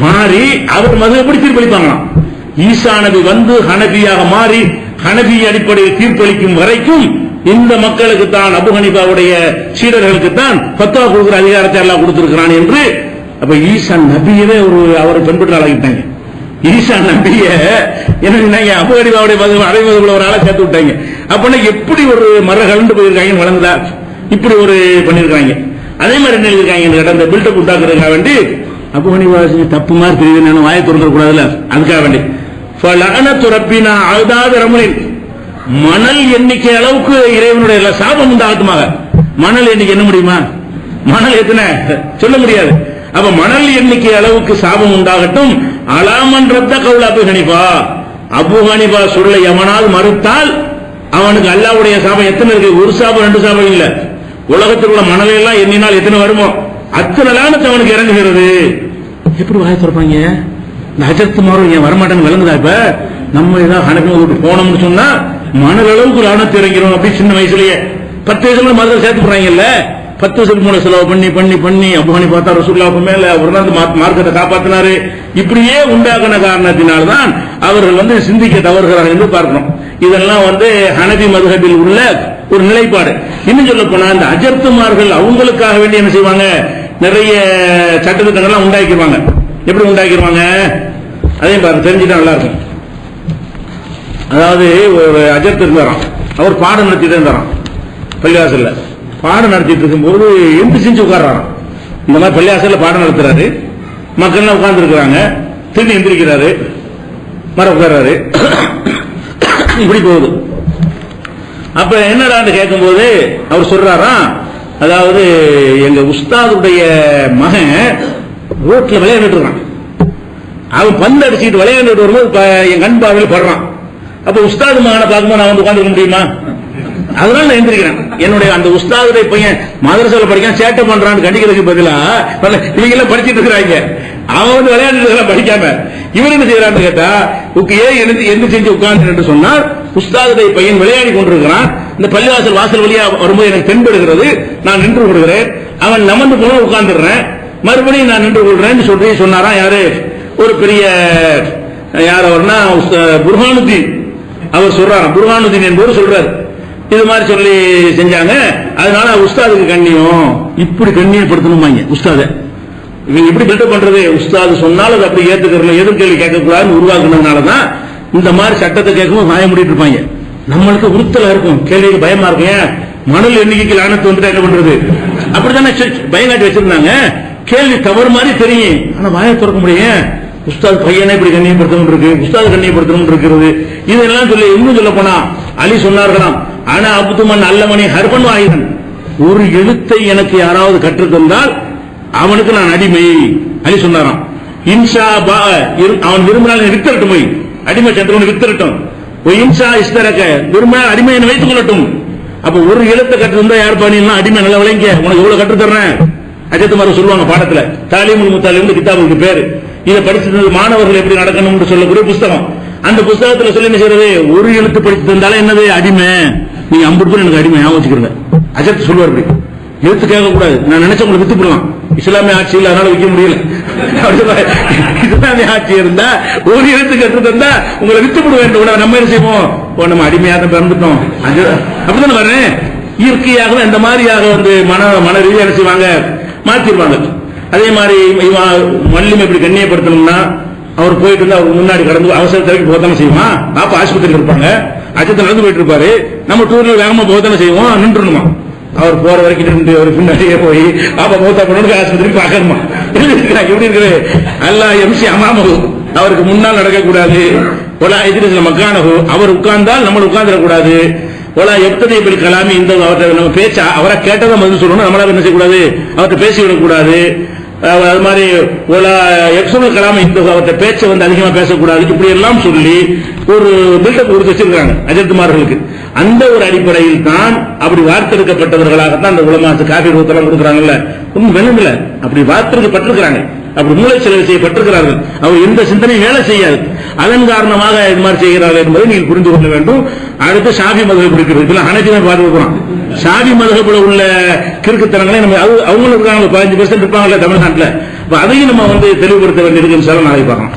மாறி அவர் மذஹபடி தீர்ப்பளிப்பாங்களாம். ஈசா நபி வந்து ஹனஃபியாக மாறி ஹனஃபி அடிப்படையில் தீர்ப்பளிக்கும் வரைக்கும் இந்த மக்களுக்கு தான், அபு ஹனீஃபாவுடைய சீடர்களுக்கு தான் ஃபத்வா கொடுக்கிற அதிகாரத்தை எல்லாம் கொடுத்திருக்கிறான் என்று. அப்ப ஈசா நபியவே அவரை பின்பற்ற ஆளாகிட்டாங்க. ஈசா நபிய என்ன அபு ஹனீஃபாவுடைய அடைவதுக்குள்ள ஒரு ஆளை சேர்த்து விட்டாங்க. அப்படின்னா எப்படி ஒரு மர கலந்து போயிருக்காங்க, வளர்ந்தா இப்படி ஒரு பண்ணிருக்காங்க. அதே மாதிரி என்ன எழுதிருக்காங்க, அந்த பில்டப் உண்டாக்குறதுக்காக வேண்டி அபு ஹனீஃபா தப்பு மாதிரி தெரியுது, நான் வாயை திறந்துட கூடாதுல்ல, அதுக்காக வேண்டி மணல் எண்ணிக்கை அளவுக்கு இறைவனுடைய சாபம் உண்டாகட்டுமாக. மணல் எண்ணிக்கை என்ன முடியுமா, மணல் எத்தனை சொல்ல முடியாது. அப்ப மணல் எண்ணிக்கை அளவுக்கு சாபம் உண்டாகட்டும். அலாமன் ரத்த கவுல் அபு ஹனீஃபா, அபு ஹனீஃபா சொல்ல எவனால் மறுத்தால் அவனுக்கு அல்லாஹ்வுடைய சாபம் எத்தனை இருக்கு, ஒரு சாபம் 2 சாபம் இல்ல, உலகத்தில் உள்ள மணலை எல்லாம் எண்ணினால் எத்தனை வருமோ அத்தனை லானத்து அவனுக்கு இறங்குகிறது. எப்படி வாயை திறப்பாங்க, இந்த ஹஜரத் மாரும் ஏன் வரமாட்டேன்னு விளங்குதா? இப்ப நம்ம ஏதாவது ஹனஃபி விட்டு போனோம்னு சொன்னா மணல் அளவுக்கு லானத்து இறங்கிறோம். அப்படி சின்ன வயசுலயே 10 வயசுல மதுரை சேர்த்து போறாங்கல்ல, 10 வருஷத்துக்கு மூணு செலவு பண்ணி பண்ணி பண்ணி அபு ஹனீஃபா பார்த்தா ரசூலுல்லாஹ்வுக்கு மேல அவர் தான் மார்க்கத்தை காப்பாத்தினாரு. இப்படியே உண்டாக்குன காரணத்தினால்தான் அவர்கள் வந்து சிந்திக்க தவறுகிறார்கள் என்று பார்க்கணும். இதெல்லாம் வந்து ஹனஃபி மதுஹபில் உள்ள ஒரு நிலைப்பாடு. இன்னும் சொல்ல போனா இந்த அஜர்த்துமார்கள் அவங்களுக்காக வேண்டி என்ன செய்வாங்க, நிறைய சட்டத்திட்டங்கள்லாம் உண்டாக்கிடுவாங்க. எப்படி உண்டாக்கிடுவாங்க அதையும் பாருங்க, தெரிஞ்சுட்டா நல்லா இருக்கும். அதாவது ஒரு அஜர்த் இருந்தாராம், அவர் பாடம் நடத்திட்டு இருந்தாராம் பள்ளிவாசல்ல. பாடம் நடத்திட்டு இருக்கும்போது எந்த செஞ்சு உட்கார்றாராம். இந்த மாதிரி பள்ளிவாசல்ல பாடம் நடத்துறாரு, மக்கள் உட்கார்ந்து இருக்கிறாங்க, திரும்பி எந்திரிக்கிறாரு, மர உட்கார்றாரு, இப்படி போகுது. அப்ப என்னடான்னு கேட்கும் போது அவர் சொல்றாராம், அதாவது எங்க உஸ்தாதுடைய மகன் ரோட்ல விளையாடிட்டு இருக்கான், அவன் பந்து அடிச்சுட்டு விளையாண்டுட்டு வரும்போது என் கண் பார்வையில் படுறான். அப்ப உஸ்தாது மகனை பார்க்கும்போது நான் வந்து உட்காந்துக்க முடியுமா? அதனால நான் எந்திரிக்கிறேன். என்னுடைய அந்த உஸ்தாதுடைய பையன் மதரசால படிக்காம சேட்டை பண்றான்னு கண்டிக்கிறதுக்கு பதிலா இவங்க எல்லாம் படிச்சுட்டு இருக்கிறாங்க. அவன் வந்து விளையாண்டு படிக்காம இவர் என்ன செய்யறான்னு கேட்டா எந்த செஞ்சு உட்கார்ந்து என்று சொன்னால் உஸ்தாதுடைய பையன் விளையாடி கொண்டிருக்கிறான். இந்த பள்ளிவாசல் வாசல் வழியா வரும்போது எனக்கு தென்படுகிறது. நான் நின்று கொள்கிறேன். அவன் நமந்து போன உட்கார்ந்துடுறேன். மறுபடியும் நான் நின்று கொள்றேன்னு சொல்லி சொன்னாரா யாரு? ஒரு பெரிய யார் அவர்னா புர்ஹானுதீன். அவர் சொல்றாரு, புர்ஹானுதீன் என்பவர் சொல்றாரு, இது மாதிரி சொல்லி செஞ்சாங்க. அதனால உஸ்தாதுக்கு கண்ணியம், இப்படி கண்ணியப்படுத்தணுமாங்க உஸ்தாத. இவங்க எப்படி பில்டப் பண்றது? உஸ்தாது சொன்னாலும் அதை அப்படி ஏத்துக்கிறோம், எதிர்கேள்வி கேட்கக்கூடாதுன்னு உருவாக்குனதுனாலதான் இந்த மாதிரி சட்டத்தை கேட்கும்போது வாய முடிட்டு இருப்பாங்க. நம்மளுக்கு உறுத்தலா இருக்கும், கேள்விக்கு பயமா இருக்கும். ஏன் மணல் எண்ணிக்கைக்கு லானத்து வந்துட்டு என்ன பண்றது? அப்படித்தானே பயங்காட்டி வச்சிருந்தாங்க. கேள்வி தவறு மாதிரி தெரியும், ஆனா வாயை திறக்க முடியும். உஸ்தாது பையனை இப்படி கண்ணியப்படுத்தணும் இருக்கு, உஸ்தாது கண்ணியப்படுத்தணும் இருக்கிறது. இதெல்லாம் சொல்லி இன்னும் சொல்ல போனா அலி சொன்னார்களாம், ஆனா அப்துமன் அல்லமணி ஹர்பன் வாயிரன், ஒரு எழுத்தை எனக்கு யாராவது கற்றுத்தந்தால் அவனுக்கு நான் அடிமை. அலி சொன்னாராம், இன்ஷா பா அவன் விரும்பினால் வித்தரட்டும், போய் அடிமை சென்றவன் வித்தரட்டும். இன்ஷா இஸ்தரக்க விரும்பினால் அடிமையை வைத்துக் கொள்ளட்டும். அப்ப ஒரு எழுத்தை கற்றுத்தந்தா யார் பாணியெல்லாம் அடிமை நல்லா விளங்க, உனக்கு எவ்வளவு கற்றுத்தர்றேன். அஜத்துமார் சொல்லுவாங்க பாடத்துல, தாலீமுல் முத்தாலிம் கிதாபுக்கு பேரு. இதை படிச்சிருந்தது மாணவர்கள் எப்படி நடக்கணும்னு சொல்லக்கூடிய புஸ்தகம். அந்த புஸ்தகத்துல சொல்லி என்ன செய்யறது? ஒரு எழுத்து படிச்சு தந்தாலும் என்னது அடிமை, நீங்க 50 பேர் எனக்கு அடிமை ஞாபகம் வச்சுக்கிறேன். அஜத் சொல்லுவார், எழுத்து கேட்க கூடாது. நான் நினைச்ச உங்களை வித்து போடலாம், இஸ்லாமிய ஆட்சியில் அதனால விற்க முடியல. இஸ்லாமிய ஆட்சி இருந்தா ஒரு எழுத்து கற்று தந்தா உங்களை வித்து போட வேண்டும். நம்ம என்ன செய்வோம்? நம்ம அடிமையாக பிறந்துட்டோம் அப்படித்தானே வரேன். இயற்கையாக இந்த மாதிரியாக வந்து மன ரீதியாக செய்வாங்க, மாத்திருவாங்க. அதே மாதிரி மல்லிமை எப்படி கண்ணியப்படுத்தணும்னா, அவர் போயிட்டு இருந்தா அவர் முன்னாடி கடந்து அவசர தேவைக்கு போதானே செய்வோம். பாப்பா ஆஸ்பத்திரியில் இருப்பாங்க, அஜத்தை நடந்து போயிட்டு இருப்பாரு, நம்ம டூர்ல வேகமா போதானே செய்வோம், நின்றுணுமா. அவர் போற வரைக்கும் நின்று அவர் பின்னாடியே போய் பாப்பா மூத்தா பண்ணு ஆஸ்பத்திரி பார்க்கணுமா. எப்படி இருக்குது? அல்லா எம்சி அமாமகு, அவருக்கு முன்னால் நடக்கக்கூடாது. ஒலா எதிர்த்து மக்கானகு, அவர் உட்கார்ந்தால் நம்ம உட்கார்ந்துடக்கூடாது. ஒலா எத்தனை பேர் கலாமி, இந்த அவர்கிட்ட நம்ம பேச்ச அவரை கேட்டதான் பதில் சொல்லணும், நம்மளால என்ன செய்யக்கூடாது, அவர்கிட்ட பேசிவிடக்கூடாது. அது மாதிரி எக்ஸோனல் கலாம இந்த அவர்கிட்ட பேச்சை வந்து அதிகமா பேசக்கூடாது. இப்படி எல்லாம் சொல்லி ஒரு பில்டப் கொடுத்து வச்சிருக்காங்க அஜத்துமார்களுக்கு. அந்த ஒரு அடிப்படையில் தான் அப்படி வார்த்தெடுக்கப்பட்டவர்களாகத்தான் அந்த உலமாத்து காபீர் ஊத்தலாம் கொடுக்குறாங்கல்ல, ஒன்னும் வேணும்ல, அப்படி வார்த்தெடுக்கப்பட்டிருக்கிறாங்க, அப்படி மூளை செலவு செய்யப்பட்டிருக்கிறார்கள். அவர் எந்த சிந்தனையும் வேலை செய்யாது. அதன் காரணமாக இது மாதிரி செய்கிறார்கள் என்பதை நீங்கள் புரிந்து கொள்ள வேண்டும். அடுத்து ஷாஃபி மதுஹப் இருக்கிறது, இதெல்லாம் ஹனஃபி தான் பார்த்துக்கிறோம். ஷாஃபி மதுஹப்ல உள்ள கிறுக்குத்தனங்களை நம்ம அவங்களும் இருக்காங்க, 15% இருப்பாங்கல்ல தமிழ்நாட்டில், அதையும் நம்ம வந்து தெளிவுபடுத்த வேண்டியிருக்கு. நாளைக்கு பார்க்கலாம்.